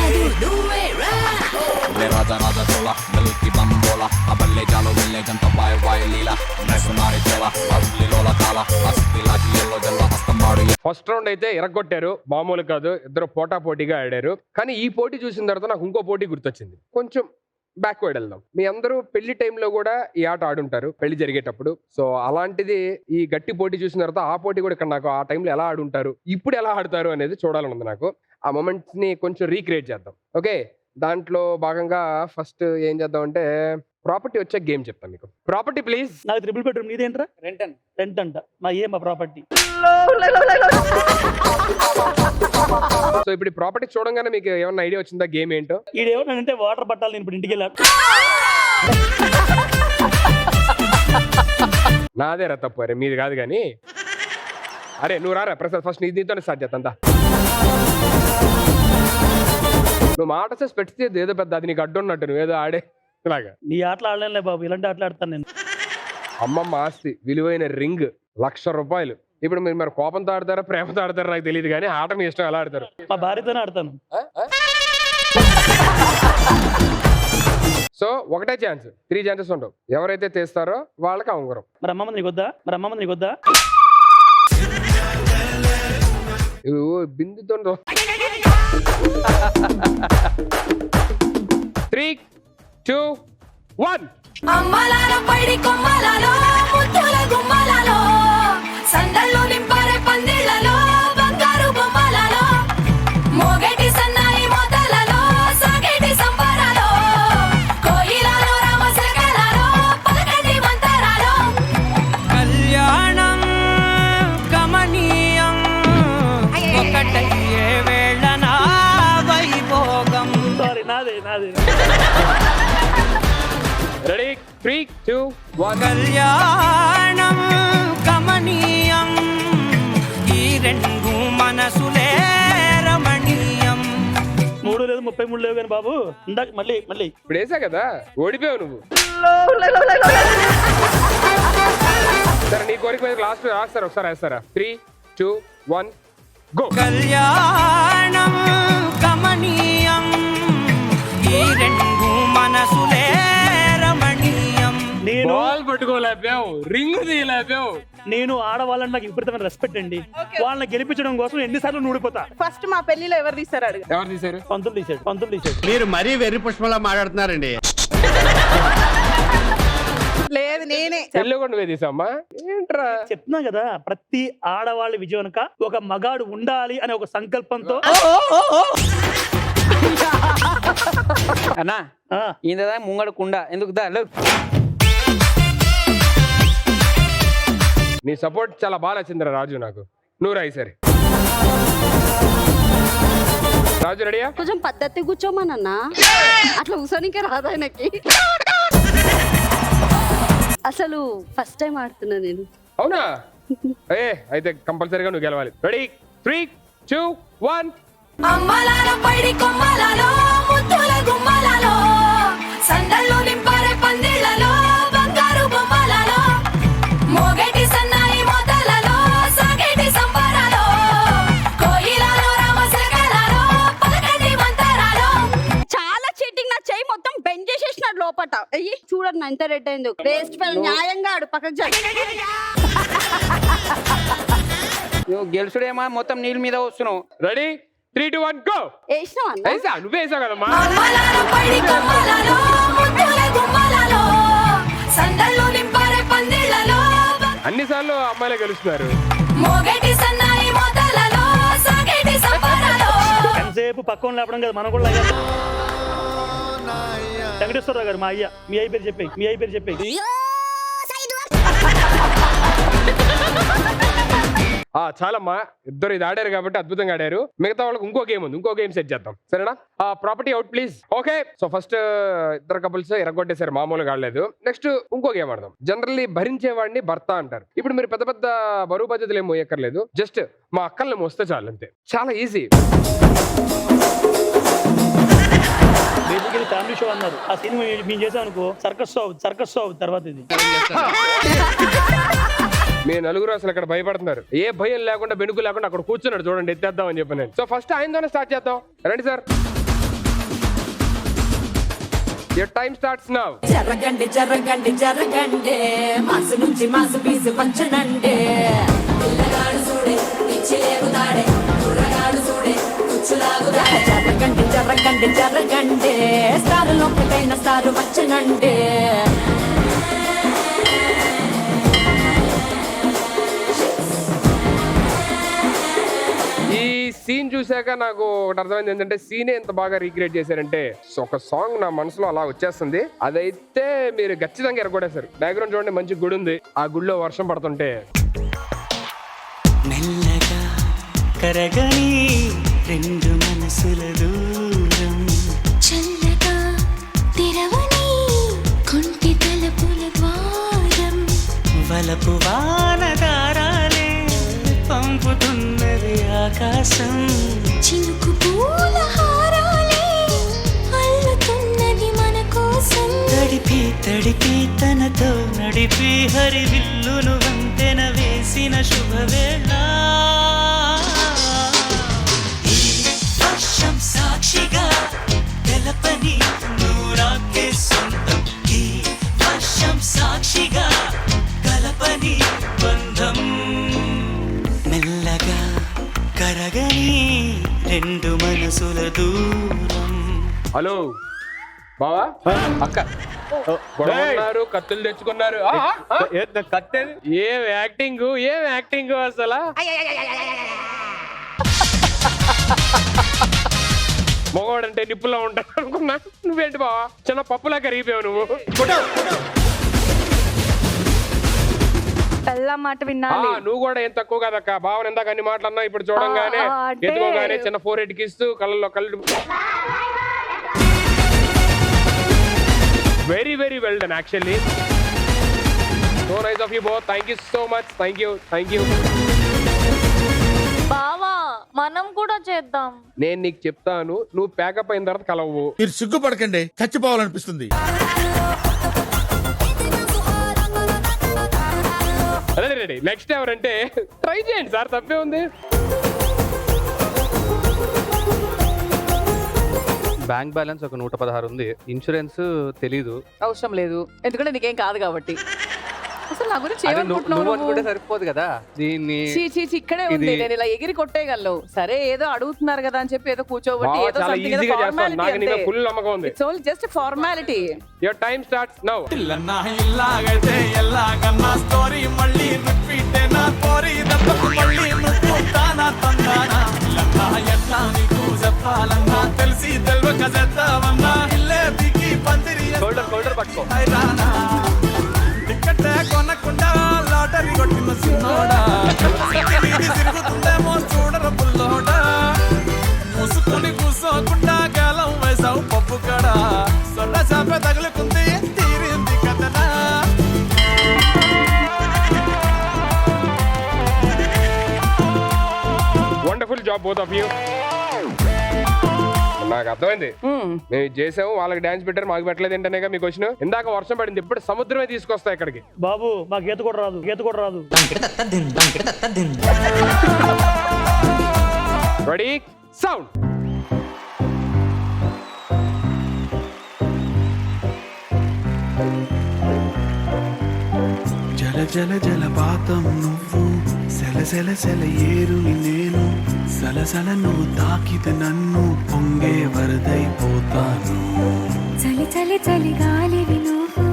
రాజా తోలా మిల్కి బంబోలా అబల్లే చాలో వెళ్ళే జంత వాయ్ వాయ్ లీలా నైస్ మారి కేలా లవ్లీ లోలా కాలా అస్తిలా జియల్లో జల్ల హస్తమాడు. ఫస్ట్ రౌండ్ అయితే ఎరగొట్టారు, మామూలు కాదు. ఇద్దరు పోటాపోటీగా ఆడారు. కానీ ఈ పోటీ చూసిన తర్వాత నాకు ఇంకో పోటీ గుర్తొచ్చింది. కొంచెం బ్యాక్వర్డ్ వెళ్దాం. మీ అందరూ పెళ్లి టైంలో కూడా ఈ ఆట ఆడుంటారు, పెళ్లి జరిగేటప్పుడు. సో అలాంటిది ఈ గట్టి పోటీ చూసిన తర్వాత ఆ పోటీ కూడా ఇక్కడ నాకు ఆ టైంలో ఎలా ఆడుంటారు, ఇప్పుడు ఎలా ఆడతారు అనేది చూడాలని ఉంది నాకు. ఆ మొమెంట్స్ ని కొంచెం రీక్రియేట్ చేద్దాం. ఓకే, దాంట్లో భాగంగా ఫస్ట్ ఏం చేద్దాం అంటే ప్రాపర్టీ వచ్చే గేమ్ చెప్తాను మీకు. Property please. నాకు 3 బెడ్రూమ్, నీదేంట్రా? రెంట్ అంట. మా ప్రాపర్టీ. సో ఇప్పుడు ప్రాపర్టీ చూడంగానే మీకు ఏమన్నా ఐడియా వచ్చిందా గేమ్ ఏంటో? ఈడేమన్నానంటే వాటర్ పట్టాలి, నేను ఇప్పుడు ఇంటికి వెళ్ళాను. నాదే రా తప్పు, అరే మీది కాదు. కానీ అరే నువ్వు రారా ప్రసాద్, ఫస్ట్ నీతోనే స్టార్ట్ చేస్తా. నువ్వు మాట చేసి పెడితే ఏదో పెద్ద అది నీకు అడ్డు ఉన్నట్టు నువ్వేదో ఆడే ఇలాగా. నీ ఆటలు ఆడలేనులే బాబు, ఇలాంటి ఆటలు ఆడతాను నేను. అమ్మమ్మ ఆస్తి విలువైన రింగ్ ₹1,00,000. ఇప్పుడు మీరు మరి కోపంతో ఆడతారా ప్రేమతో ఆడతారా నాకు తెలియదు, కానీ ఆట మీ ఇష్టం ఎలా ఆడతారు. మా భార్యతోనే ఆడతాను. సో ఒకటే ఛాన్స్, 3 ఛాన్సెస్ ఉండవు. ఎవరైతే తీస్తారో వాళ్ళకి ఉంగరం. మరి అమ్మమ్మ నీకు వద్దా? బిందుతో 3, 2, 1. అమ్మలాలో పైడి కొమ్మలాలో ముత్తుల గుమ్మలాలో సందల్లో నింపారే పందిళ్లలో బంగారు బొమ్మలాలో మోగేటి సన్నాయి మోతలలో సాగేటి సంబరాలో కోయిలలో రామశకలలో పలకటి మంతరాలో కళ్యాణం గమనీయం ఒకటయ్యే వేళ నా నాది. రెడీ 3, 2, 1. కళ్యాణం కమనీయం ఈ రెండు మనసులే రమణీయం. 3 లేదు 33 లేవు కానీ బాబు ఇందాక మళ్ళీ ఇప్పుడు వేసా కదా, ఓడిపోయావు నువ్వు. సరే నీ కోరిక మీద లాస్ట్ రాస్తారు, ఒకసారి వేస్తారా? 3, 2, 1, గో. కళ్యాణం కమనీయం ఈ రెండు మనసులే రమణీయం. నేను బాల్ పట్టుకోలేపావు, రింగ్ తీయలేపావు. నేను ఆడవాళ్ళని నాకు విపరీతమైన రెస్పెక్ట్ అండి. వాళ్ళని గెలిపించడం కోసం ఎన్నిసార్లు నూడిపోతా. ఫస్ట్ మా పెళ్లిలో ఎవరు తీస్తారు అడుగు. ఎవరు తీశారు? పంతులు తీసాడు. మీరు మరీ వెర్రి పుష్పంలా మాట్లాడుతున్నారండి. లేదు నేనే. పెళ్ళి కూడా నువ్వే తీసామ్మా, ఏంట్రా? చెప్తున్నా కదా, ప్రతి ఆడవాళ్ళ విజయం వెనుక ఒక మగాడు ఉండాలి అనే ఒక సంకల్పంతో. అన్నా ఇందా ముంగడు కుండ ఎందుకు దా లేవు. నీ సపోర్ట్ చాలా బాగా నచ్చిందిరా రాజు నాకు. నువ్వు రాయి సరే. రాజు రెడీయా? కొంచెం పద్ధతి కూర్చోమనన్నా, అట్లా కూర్చోనికే రాదు ఆయనకి. అసలు ఫస్ట్ టైం ఆడుతున్నా నేను. అవునా? అయితే కంపల్సరీగా నువ్వు గెలవాలి. రెడీ 3, 2, 1. అమ్మలాల పైడి కొమ్మలలో ముద్దుల గుమ్మలలో సందళ్ళు నింపరే పందిళ్ళలో బంగారు బొమ్మలలో మోగేటి సన్నాయి మోతలలో సాగేటి సంబరాలో కోయిలలో రామశకలలో పలకటి మంతరాలో. చాలా చీటింగ్, నా చెయ్యి మొత్తం బెండ్ చేసేసినాడు లోపట. అయ్యి చూడండి నా ఎంత రెడ్ అయిందో. వేస్ట్ ఫెల్, న్యాయంగా ఆడు, పక్కకు గెలుసుడేమో మొత్తం నీళ్ళ మీద వస్తున్నావు. Ready 3, 2, 1, go. వేసినావు అన్న. వేసా, నువ్వే వేసావు కదమ్మా. అమ్మలాల పైడి కొమ్మలలో ముద్దుల గుమ్మలలో సందళ్ళు నింపరే పందిళ్ళలో అన్నిసార్లు అమ్మాయిలే గెలుస్తున్నారు. మోగేటి సన్నాయి మోతలలో సాగేటి సంబరాలో. ఎంతసేపు పక్కన లేపడం కదా మనం కూడా. వెంకటేశ్వరరావు గారు మా అయ్య, మీ అయ్య పేరు చెప్పి. చాలమ్మా, ఇద్దరు ఇది ఆడారు కాబట్టి అద్భుతంగా ఆడారు. మిగతా వాళ్ళకి ఇంకో గేమ్ ఉంది, ఇంకో గేమ్ సెట్ చేద్దాం సరేనా? Property out please. Okay, so first ఇద్దరు కపుల్స్ ఎరగొట్టేసారు, మామూలుగా ఆడలేదు. నెక్స్ట్ ఇంకో గేమ్ ఆడదాం. జనరల్లీ భరించేవాడిని భర్త అంటారు. ఇప్పుడు మీరు పెద్ద పెద్ద బరువు బాధ్యతలు ఏం మోయక్కర్లేదు, జస్ట్ మా అక్కల్ని మోస్తే చాలు, అంతే. చాలా ఈజీ. బేసికలీ ఫ్యామిలీ షో అన్నారు. ఆ సినిమా మేము చేసాం అనుకో, సర్కస్ షో తర్వాత ఇది. మీ నలుగురు అసలు ఇక్కడ భయపడుతున్నారు. ఏ భయం లేకుండా, బెనుకు లేకుండా అక్కడ కూర్చున్నాడు చూడండి, ఎత్తేద్దాం అని చెప్పి నేను. సో ఫస్ట్ ఆయనతోనే స్టార్ట్ చేద్దాం. రండి sir. Your time starts now. జరగండి జరగండి జరగండి మాసు నుంచి మాసు పీసు పంచనండి పిల్లగాడు చూడే పిచ్చిలేగుతాడే కుర్రగాడు చూడే కుచ్చులాగుతాడే జరగండి జరగండి జరగండి స్టారు లోపలైన స్టారు వచ్చనండి. ఈ సీన్ చూసాక నాకు ఒకటి అర్థమైంది ఏంటంటే, సీనే ఎంత బాగా రీక్రియేట్ చేశారంటే, ఒక సాంగ్ నా మనసులో అలా వచ్చేస్తుంది. అదైతే మీరు ఖచ్చితంగా ఎరగొడేశారు. బ్యాక్గ్రౌండ్ చూడండి, మంచి గుడి ఉంది, ఆ గుడిలో వర్షం పడుతుంటే మెల్లగా కరగని రెండు మనసుల దూరం చల్లగా తెరవని కుంటి తలుపుల ద్వారం వలపు వానదారాలే పంపుతున్నది ఆకాశం చినుకు పూల హారాలే అల్లుతున్నది మన కోసం తడిపి తడిపి తనతో నడిపి హరివిల్లును వంతెన వేసిన శుభవేళ ఈ వర్షం సాక్షిగా తెలపని నూరాకే సొంతం ఈ వర్షం సాక్షిగా కలపని బంధం మెల్లగా కరగని రెండు మనసుల దూరం. హలో బావా, అక్క గొడవ ఉన్నారు, కత్తులు తెచ్చుకున్నారు. ఏం యాక్టింగ్ అసలు. మగవాడంటే నిప్పుల్లో ఉంటాడు అనుకున్నా, నువ్వేంటి బావా చిన్న పప్పులా కరిగిపోయావు నువ్వు. మాట వినాలి. నువ్వు కూడా ఏం తక్కువ కదక్క. బావని ఎందాక అన్ని మాటలు అన్నా, ఇప్పుడు చూడంగానే ఎత్తుకోగానే చిన్న 4 కిస్తూ కళ్ళల్లో కళ్ళు very very well done actually. So nice of you both. Thank you so much. Thank you. బావా మనం కూడా చేద్దాం. నేను నీకు చెప్తాను, నువ్వు ప్యాకప్ అయిన తర్వాత కలవు. మీరు సిగ్గుపడకండి, చచ్చిపోవాలనిపిస్తుంది. రెడీ. నెక్స్ట్ ఎవరంటే ట్రై చేయండి సార్, తప్పే ఉంది. బ్యాంక్ బ్యాలెన్స్ ఒక 116 ఉంది. ఇన్సూరెన్స్ తెలీదు. అవసరం లేదు, ఎందుకంటే నీకేం కాదు కాబట్టి. అసలు నా గురించి అదే నువ్వు ఏమనుకుంటున్నావు అనుకుంటే నువ్వు? సరిపోదు కదా దీన్ని. ఇక్కడే ఉంది, నేను ఇలా ఎగిరి కొట్టేయగలవు. సరే ఏదో అడుగుతున్నారు కదా అని చెప్పి ఏదో కూర్చోబట్టి ఏదో చాలా something ఏదో ఈజీగా చేస్తాను. formality నాకు నీ మీద అంతే. ఫుల్ నమ్మకం ఉంది. It's only just a formality. Your time starts now. ఇల్లాగైతే ఎల్లాగన్నా స్టోరీ మళ్ళీ రిపీట్ నా కోరి దెబ్బకు మళ్ళీ నువ్వు తానా తందానా లన్నా ఎట్లా నీకు చెప్పాలన్నా తెలిసి తెల్వక చేద్దామన్నా ఇల్లే దిగి పందిరి షోల్డర్ పట్టుకో. టికెట్ కొనకుండా లాటరీ కొట్టిన సిన్నోడా తిరుగుతుందేమో చూడర పుల్లోడా మూసుకొని కూసోకుండా గాలం వేసావు పప్పు కడా సొల్ల చాప తగులుకుంది తీరింది కథనా. Wonderful job both of you. నాకు అర్థమైంది, మేము ఇది చేసాము, వాళ్ళకి డాన్స్ పెట్టారు, మాకు పెట్టలేదు ఏంటనేగా మీకు వచ్చిన. ఇందాక వర్షం పడింది, ఇప్పుడు సముద్రమే తీసుకొస్తా ఇక్కడికి. బాబు మాకు ఈత కూడా రాదు. Ready sound. జల జల జలపాతం నువ్వు సెల సెల సెల ఏరుని నేను సలసల నువ్వు తాకితే నన్ను పొంగే వరదైపోతాను. చలి చలి చలి గాలివి నువ్వు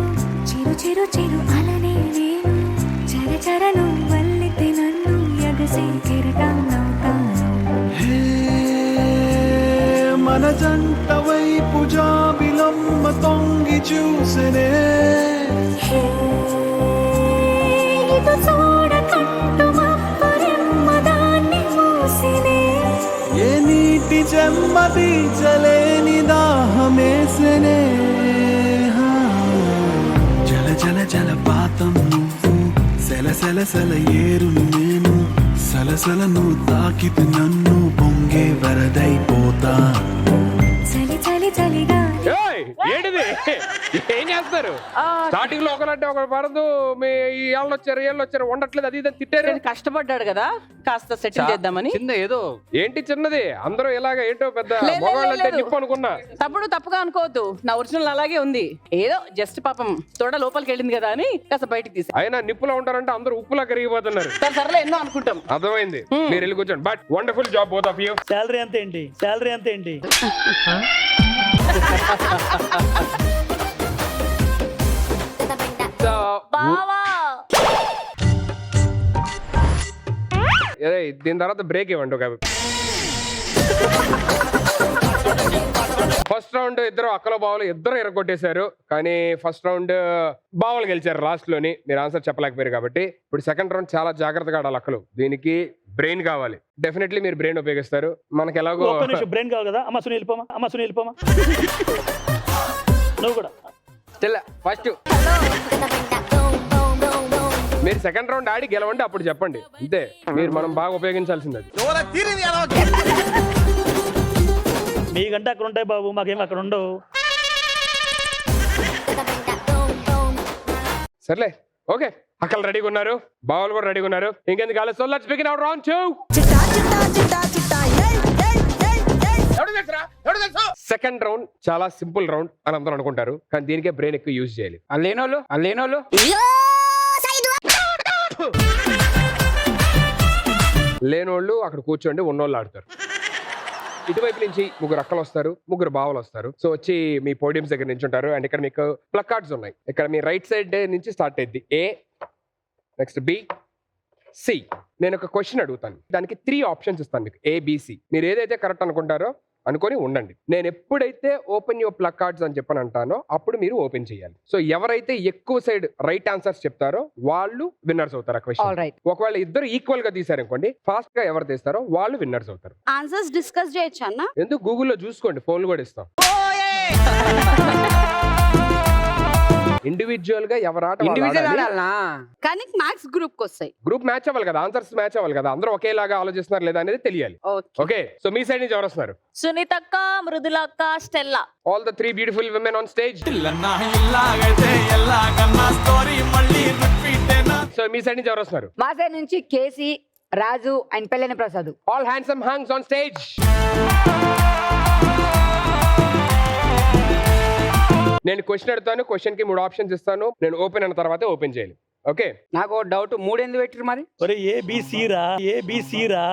చిరు చిరు చిరు అలనే నేను చర చర నువ్వు వల్లితే నన్ను ఎగసి కెరటాన్నవుతాను. హే మన జంట వైపు జాబిలమ్మ తొంగి చూసనే ఇటు చూడకంటు మబ్బురెమ్మ దాన్ని మూసినే ఏ నీటి చెమ్మ తీర్చలేని దాహమేసనే. జల జల జలపాతం నువ్వు సెల సెల సెల ఏరుని నేను సలసల నువ్వు తాకితే నన్ను పొంగే వరదైపోతాను. చలి చలి చలిగా ఏంటిది, ఏం చేస్తారు? స్టార్టింగ్ లో ఒకరంటే ఒకరు పడదు, మీ ఏళ్ళు వచ్చారు ఉండట్లేదు, అది ఇది తిట్టారు. కష్టపడ్డాడు కదా, కాస్త సెటిల్ చేద్దామని. చిన్న ఏదో ఏంటి చిన్నది, అందరూ ఇలాగ ఏంటో పెద్ద మొగాళ్ళంటే నిప్పు అనుకున్నా. తప్పుగా అనుకోవద్దు, నా ఒరిజినల్ అలాగే ఉంది. ఏదో జస్ట్ పాపం తోడ లోపలికి వెళ్ళింది కదా అని కాస్త బయటికి తీసి. అయినా నిప్పులా ఉంటారంటే అందరూ ఉప్పులా కరిగిపోతున్నారు. సర్లే ఎన్నో అనుకుంటాం. అర్థమైంది, మీరు వెళ్ళి కూర్చోండి. But wonderful job both of you. Salary అంతే ఏంటి? బావా దీని తర్వాత బ్రేక్ ఇవ్వండి. ఒక ఫస్ట్ రౌండ్ ఇద్దరు అక్కలో బావలు ఇద్దరు ఎరగొట్టేశారు, కానీ ఫస్ట్ రౌండ్ బావలు గెలిచారు లాస్ట్ లోని. మీరు ఆన్సర్ చెప్పలేకపోయారు కాబట్టి ఇప్పుడు సెకండ్ రౌండ్ చాలా జాగ్రత్తగా ఆడాలి అక్కలు. దీనికి బ్రెయిన్ కావాలి. డెఫినెట్లీ మీరు బ్రెయిన్ ఉపయోగిస్తారు. మనకి ఎలాగో బ్రెయిన్ కావాలి కదా. అమ్మ సునీ వెళ్ళిపోమా నువ్వు కూడా. ఫస్ట్ మీరు సెకండ్ రౌండ్ ఆడి గెలవండి, అప్పుడు చెప్పండి. అంతే, మనం బాగా ఉపయోగించాల్సింది. మీకంటే అక్కడ ఉంటాయి బాబు, మాకేం అక్కడ ఉండవు. సర్లే, ఓకే. అక్కలు రెడీగా ఉన్నారు, బావలు కూడా రెడీగా ఉన్నారు. ఇంకెందుకు కాలేదు, so let's begin our round 2. Second round చాలా సింపుల్ రౌండ్ అని అందరూ అనుకుంటారు, కానీ దీనికే బ్రెయిన్ ఎక్కువ యూజ్ చేయాలి. లేనోళ్ళు లేనోళ్ళు అక్కడ కూర్చోండి, ఉన్నోళ్ళు ఆడతారు. ఇటువైపు నుంచి ముగ్గురు అక్కలు వస్తారు, ముగ్గురు బావలు వస్తారు. సో వచ్చి మీ పోడియంస్ దగ్గర నుంచి ఉంటారు. అండ్ ఇక్కడ మీకు ప్లక్ కార్డ్స్ ఉన్నాయి. ఇక్కడ మీ రైట్ సైడ్ నుంచి స్టార్ట్ అయ్యింది ఏ, నెక్స్ట్ బి, సి. నేను ఒక క్వశ్చన్ అడుగుతాను, దానికి 3 ఆప్షన్స్ ఇస్తాను మీకు, ఏబిసి. మీరు ఏదైతే కరెక్ట్ అనుకుంటారో అనుకొని ఉండండి. నేను ఎప్పుడైతే ఓపెన్ యువర్ ప్లక్ కార్డ్స్ అని చెప్పని అంటానో అప్పుడు మీరు ఓపెన్ చేయాలి. సో ఎవరైతే ఎక్కువ సైడ్ రైట్ ఆన్సర్స్ చెప్తారో వాళ్ళు విన్నర్స్ అవుతారు. ఒకవేళ ఇద్దరు ఈక్వల్ గా తీసారనుకోండి, ఫాస్ట్ గా ఎవరు తీస్తారో వాళ్ళు విన్నర్స్ అవుతారు. ఆన్సర్స్ డిస్కస్ చేయొచ్చు అన్న. ఎందుకు, గూగుల్లో చూసుకోండి, ఫోన్లు కూడా ఇస్తాం. ఇండివిజువల్ గా ఎవరాట ఇండివిజువల్ ఆడాలనా? కానీ మ్యాథ్స్ గ్రూప్ కి వస్తాయి. గ్రూప్ మ్యాచ్ అవ్వాలి కదా, ఆన్సర్స్ మ్యాచ్ అవ్వాలి కదా, అందరూ ఒకేలాగా ఆలోచిస్తున్నారు లేదా అనేది తెలియాలి. ఓకే, సో మీ సైడ్ నుంచి ఎవరు వస్తున్నారు? సునీతక్క, మృదులక్క, Stella. All the 3 beautiful women on stage. So మీ సైడ్ నుంచి ఎవరు వస్తున్నారు? మా సైడ్ నుంచి కేసీ, రాజు అండ్ పెళ్ళైన Prasad. All handsome hangs on stage. నేను క్వశ్చన్ అడుగుతాను, క్వశ్చన్ కి 3 ఆప్షన్స్ ఇస్తాను. నేను ఓపెన్ అయిన తర్వాత ఓపెన్ చేయాలి. ఓకే, నాకు డౌట్ 3 ఎందుకు పెట్టిరు మరి? ఒరే ABC రా, ABC రా.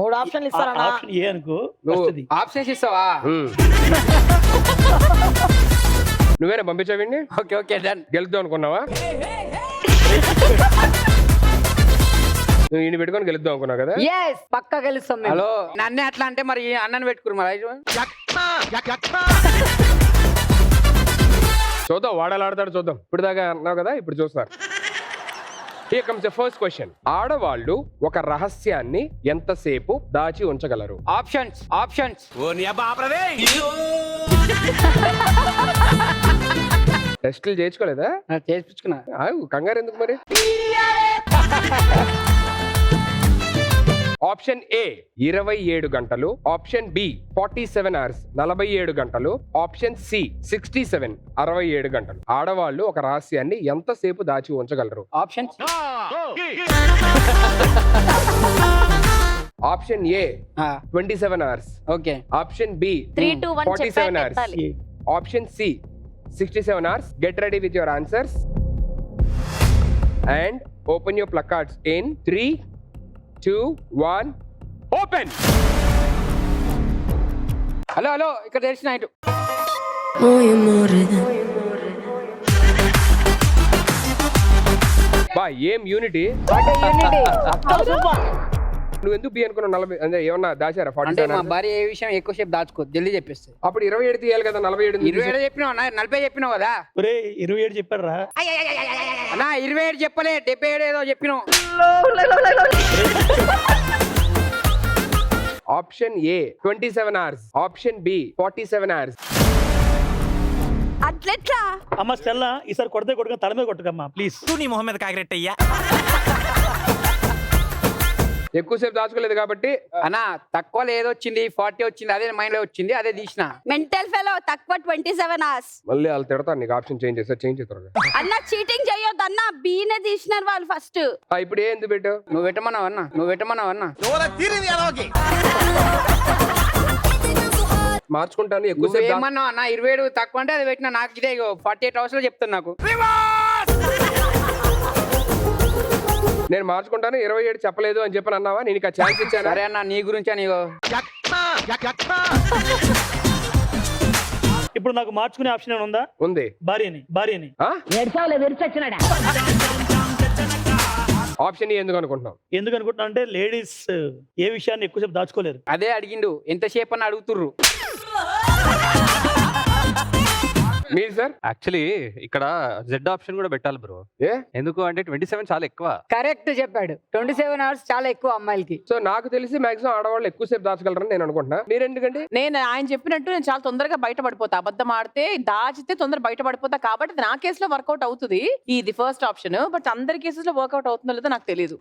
3 ఆప్షన్లు ఇస్తారన్నా. ఆప్షన్ ఏ అనుకో. నువ్వు ఆప్షన్స్ ఇస్తావా? నువ్వేనా పంపించావండి? Okay okay done. గెలుద్దాం అనుకున్నావా? నువ్వు ఈయన పెట్టుకొని గెలుద్దాం అనుకున్నావు కదా? yes పక్కా గెలుస్తాం మేము. హలో, నన్నే అట్లా అంటే మరి అన్నని పెట్టుకురు మరి. చూద్దాం, వాడాలి ఆడతాడు చూద్దాం. ఇప్పుడు దాకా అన్నావు కదా, ఇప్పుడు చూస్తారు. Here comes the first question. ఆడవాళ్ళు ఒక రహస్యాన్ని ఎంతసేపు దాచి ఉంచగలరు? Options options. టెస్టులు చేయించుకోలేదా? చేయించుకున్నా. కంగారు ఎందుకు మరి? ఆప్షన్ ఏ 27 గంటలు, ఆప్షన్ బి 47 అవర్స్ 47 గంటలు, ఆప్షన్ సి 67 67 గంటలు. ఆడవాళ్ళు ఒక రహస్యాన్ని ఎంతసేపు దాచి ఉంచగలరు? Options. Option A 27 hours, okay. Option B 3, 2, 1 47 hours, చెప్పాలి. Option C 67 hours. Get ready with your answers and open your placards in 3, 2, 1, open. Hello hello, ఇక్కడ తెలిసిన ఇటు. బా ఏం యూనిటీ. నువ్వు ఎందుకు బి అనుకున్నావు? 40 అంటే ఏమన్నా దాచారా? అంటే 47 మా భార్య ఏ విషయం ఎక్కువసేపు దాచుకో, జల్దీ చెప్పేస్తుంది. అప్పుడు 27 తీయాలి కదా, 47 27 చెప్పినావు అన్న, 40 చెప్పినావు కదా. ఒరే 27 చెప్పాడు రా. అన్నా 27 చెప్పలే, 77 ఏదో చెప్పినావు. Option A 27 hours, option B 47 hours. అట్లెట్లా? అమ్మ స్టెల్లా, ఈసారి కొడితే కొడుకు తల మీద కొట్టుకమ్మా ప్లీజ్. నీ మొహం మీద కాకిరెట్టయ్యా. ఎక్కువసేపు దాచుకోలేదు కాబట్టి. అన్నా తక్కువ ఏదొచ్చింది 40 వచ్చింది, అదే మైండ్ లో వచ్చింది, అదే తీసిన. మెంటల్ ఫెలో, తక్కువ 27 hours. మళ్ళీ వాళ్ళు తిడతారు నీకు. ఆప్షన్ చేంజ్ చేస్తారు. అన్న చీటింగ్ చేయొద్దు అన్న, బీనే తీసినారు వాళ్ళు ఫస్ట్. ఇప్పుడు ఏ ఎందుకు పెట్టావు? నువ్వు పెట్టమన్నావు అన్న, నువ్వు పెట్టమన్నావు అన్న. మార్చుకుంటాను. ఎక్కువసేపు ఏమన్నావు అన్న? 27 తక్కువ అంటే అది పెట్టినా. నాకు ఇదే 48 hours లో చెప్తాను నాకు. నేను మార్చుకుంటాను. 27 చెప్పలేదు అని చెప్పని అన్నావా? నేను ఇక ఛాన్స్ ఇచ్చాను. సరే అన్న, నీ గురించి నీకు. ఇప్పుడు నాకు మార్చుకునే ఆప్షన్ ఏమైనా ఉందా? ఉంది. భార్యని. ఆప్షన్ ఎందుకు అనుకుంటున్నావు? ఎందుకు అనుకుంటున్నా అంటే లేడీస్ ఏ విషయాన్ని ఎక్కువసేపు దాచుకోలేరు. అదే అడిగిండు, ఎంతసేపు అని అడుగుతుర్రు. మీరు సార్? యాక్చువల్లీ ఇక్కడ జెడ్ ఆప్షన్ కూడా పెట్టాలి బ్రో. ఎందుకు అంటే 27 చాలా ఎక్కువ. కరెక్ట్ చెప్పాడు. 27 hours చాలా ఎక్కువ అమ్మాయిలకి. సో నాకు తెలిసి మాక్సిమం ఆడవాళ్ళు ఎక్కువసేపు దాచగలరని నేను అనుకుంటున్నా. మీరెందుకండి? నేను ఆయన చెప్పినట్టు నేను చాలా తొందరగా బయటపడిపోతా. అబద్ధం ఆడితే దాచితే తొందరగా బయటపడిపోతా. కాబట్టి నా కేసులో వర్కౌట్ అవుతుంది ఇది ఫస్ట్ ఆప్షన్. బట్ అందరి కేసెస్ లో వర్కౌట్ అవుతుందో లేదో నాకు తెలియదు.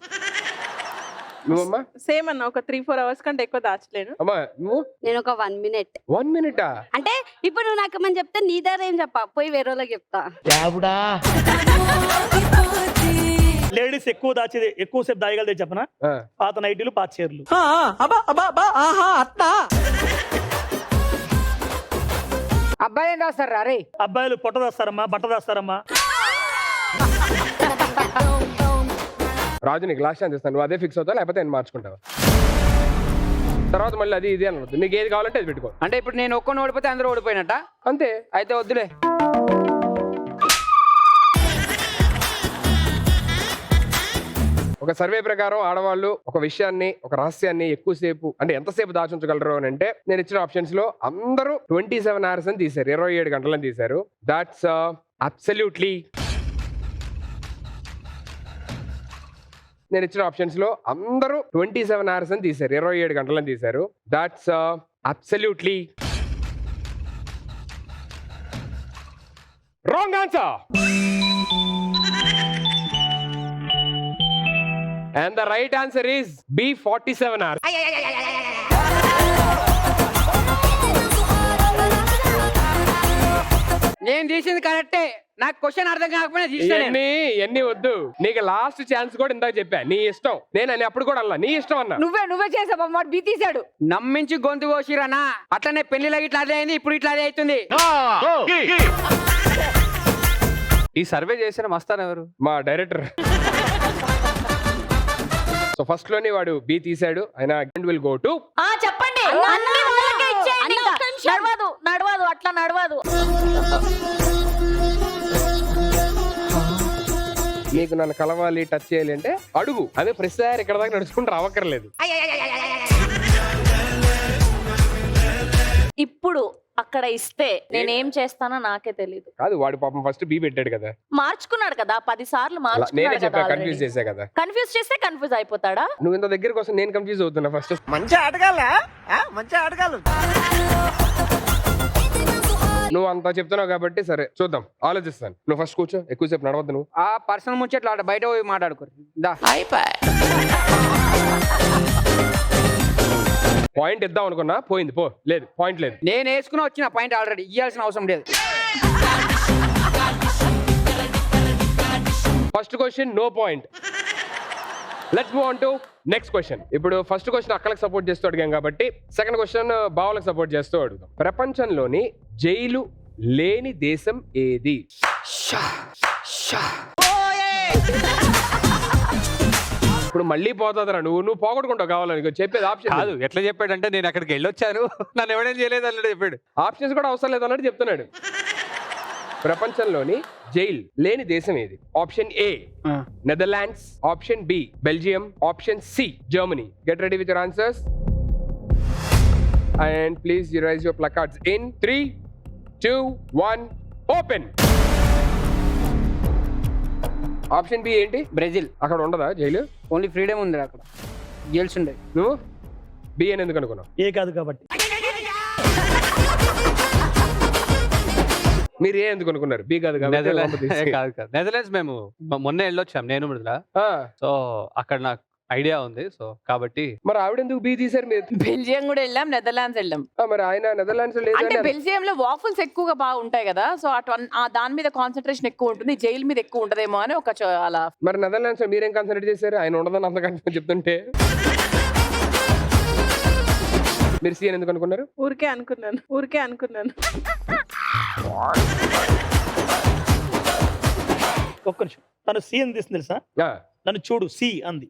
నువ్వమ్మా? సేమ్ అన్న, ఒక 3-4 hours కంటే ఎక్కువ దాచలేను. అమ్మా నువ్వు? నేను ఒక 1 minute. 1 minute? అంటే ఇప్పుడు నువ్వు నాకు ఏమని చెప్తే నీ దగ్గర ఏం చెప్పా, పోయి వేరే వాళ్ళకి చెప్తా. లేడీస్ ఎక్కువసేపు దాయగలితే చెప్పనా? పాత నైటీలు, పాత చీరలు. అబ్బాయి ఏం రాస్తారు రా రే? అబ్బాయిలు పొట్ట దాస్తారమ్మా, బట్ట దాస్తారమ్మా. రాజు నీకు లాస్ట్ ఛాన్స్ ఇస్తాను. నువ్వు అదే ఫిక్స్ అవుతావు, లేకపోతే నేను మార్చుకుంటావా? తర్వాత మళ్ళీ అది ఇది అనవద్దు. నీకు ఏది కావాలంటే అది పెట్టుకో. అంటే ఇప్పుడు నేను ఒక్కని ఓడిపోతే అందరూ ఓడిపోయినట్ట? అంతే. అయితే వద్దులే. ఒక సర్వే ప్రకారం ఆడవాళ్ళు ఒక విషయాన్ని, ఒక రహస్యాన్ని ఎక్కువసేపు అంటే ఎంతసేపు దాచుంచగలరు అని అంటే నేను ఇచ్చిన ఆప్షన్స్ లో అందరూ 27 hours అని తీశారు, 27 గంటలని తీశారు. That's absolutely. నేను ఇచ్చిన ఆప్షన్స్ లో అందరూ 27 hours అని తీశారు, 27 గంటలని తీశారు. That's absolutely. Wrong answer. And the right answer is B, 47 hours. నేను తీసింది కరెక్టే, నాకు క్వశ్చన్ అర్థం కాకపోయినా తీసాను. ఇవన్నీ వద్దు, నీకు లాస్ట్ ఛాన్స్ కూడా ఇందాక చెప్పా, నీ ఇష్టం. నేను అప్పుడు కూడా అన్నా నీ ఇష్టం అన్నా. నువ్వే చేసావు వాడు బీ తీసాడు. నమ్మించి గొంతు కోసిరనా, అట్లనే పెళ్లిలో ఇట్లా అదే అయింది, ఇప్పుడు ఇట్లా అదే అవుతుంది. ఈ సర్వే చేసిన మస్తాన్ ఎవరు? మా డైరెక్టర్. సో ఫస్ట్ లోనే వాడు బి తీసాడు. ఆయన విల్ గో టు. చెప్పండి, అన్ని వాళ్ళకే ఇచ్చేయండి. నడవదు నడవదు, అట్లా నడవదు. నీకు నన్ను కలవాలి, టచ్ చేయాలి అంటే అడుగు. అదే ప్రతిసారి ఇక్కడ దాకా నడుచుకుంటూ రావక్కర్లేదు. ఇప్పుడు అక్కడ ఇస్తే నేనేం చేస్తానో నాకే తెలియదు. కాదు, వాడు పాపం ఫస్ట్ బి పెట్టాడు కదా, మార్చుకున్నాడు కదా 10 సార్లు నేనే మార్చుకున్నాడు చెప్పా, కదా. కన్ఫ్యూజ్ చేసా కదా. కన్ఫ్యూజ్ చేస్తే కన్ఫ్యూజ్ అయిపోతాడా? నువ్వు ఇంత దగ్గర కోసం నేను కన్ఫ్యూజ్ అవుతున్నా. ఫస్ట్ మంచి ఆటగాళ్ళ, మంచి ఆటగాళ్ళు. నువ్వు అంతా చెప్తున్నావు కాబట్టి సరే చూద్దాం, ఆలోచిస్తాను. నువ్వు ఫస్ట్ కూర్చో, ఎక్కువసేపు నడవద్దు. నువ్వు ఆ పర్సనల్ ముచ్చట్లు ఆడ బయట పోయి మాట్లాడుకోరు. పాయింట్ ఇద్దాం అనుకున్నా, పోయింది. పో, లేదు పాయింట్ లేదు. నేను వేసుకుని వచ్చిన పాయింట్ ఆల్రెడీ, ఇవ్వాల్సిన అవసరం లేదు. First question no point. Let's move on to next question. ఇప్పుడు ఫస్ట్ క్వశ్చన్ అక్కలకు సపోర్ట్ చేస్తూ అడిగాం కాబట్టి సెకండ్ క్వశ్చన్ బావులకు సపోర్ట్ చేస్తూ అడుగుదాం. ప్రపంచంలోని జైలు లేని దేశం ఏది? ఇప్పుడు మళ్ళీ పోతుందిరా, నువ్వు పోగొట్టుకుంటావు కావాలని. చెప్పేది ఆప్షన్ కాదు. ఎట్లా చెప్పాడంటే నేను అక్కడికి వెళ్ళొచ్చాను, నన్ను ఎవడేం చేయలేదు అన్నట్టు చెప్పాడు. ఆప్షన్స్ కూడా అవసరం లేదు అన్నట్టు చెప్తున్నాడు. ప్రపంచంలోని జైలు లేని దేశం ఏది? Option A Netherlands, option B Belgium, option C Germany. Get ready with your answers and please raise your placards in 3, 2, 1 open. Option B ఏంటి? బ్రెజిల్. అక్కడ ఉండదా జైలు? ఓన్లీ ఫ్రీడమ్ ఉంది అక్కడ, జైల్స్ ఉండే. నువ్వు బి అని ఎందుకు అనుకున్నావు? ఏ కాదు కాబట్టి. మీరు ఏ ఎందుకు అనుకున్నారు? బి కాదు కాబట్టి. నెదర్లాండ్స్ మేము మొన్న వెళ్ళొచ్చాం, నేను మృదుల. సో అక్కడ నాకు ఐడియా ఉంది, సో కాబట్టి. మరి ఆవిడ ఎందుకు బి తీసారు మీరు? బెల్జియం కూడా వెళ్ళాం, నెదర్లాండ్స్ వెళ్ళాం. మరి ఆయన నెదర్లాండ్స్ అంటే బెల్జియం లో వాఫల్స్ ఎక్కువగా బాగుంటాయి కదా, సో దాని మీద కాన్సన్ట్రేషన్ ఎక్కువ ఉంటుంది, జైలు మీద ఎక్కువ ఉంటదేమో అని ఒక అలా. మరి నెదర్లాండ్స్ మీరేం కాన్సన్ట్రేట్ చేశారు? ఆయన ఉండదని అంతకంటే చెప్తుంటే మీరు సి అని ఎందుకు అనుకున్నారు? ఊరికే అనుకున్నాను. ఒక్క నిమిషం, తను సి అని తీసింది తెలుసా? నన్ను చూడు, సి అంది.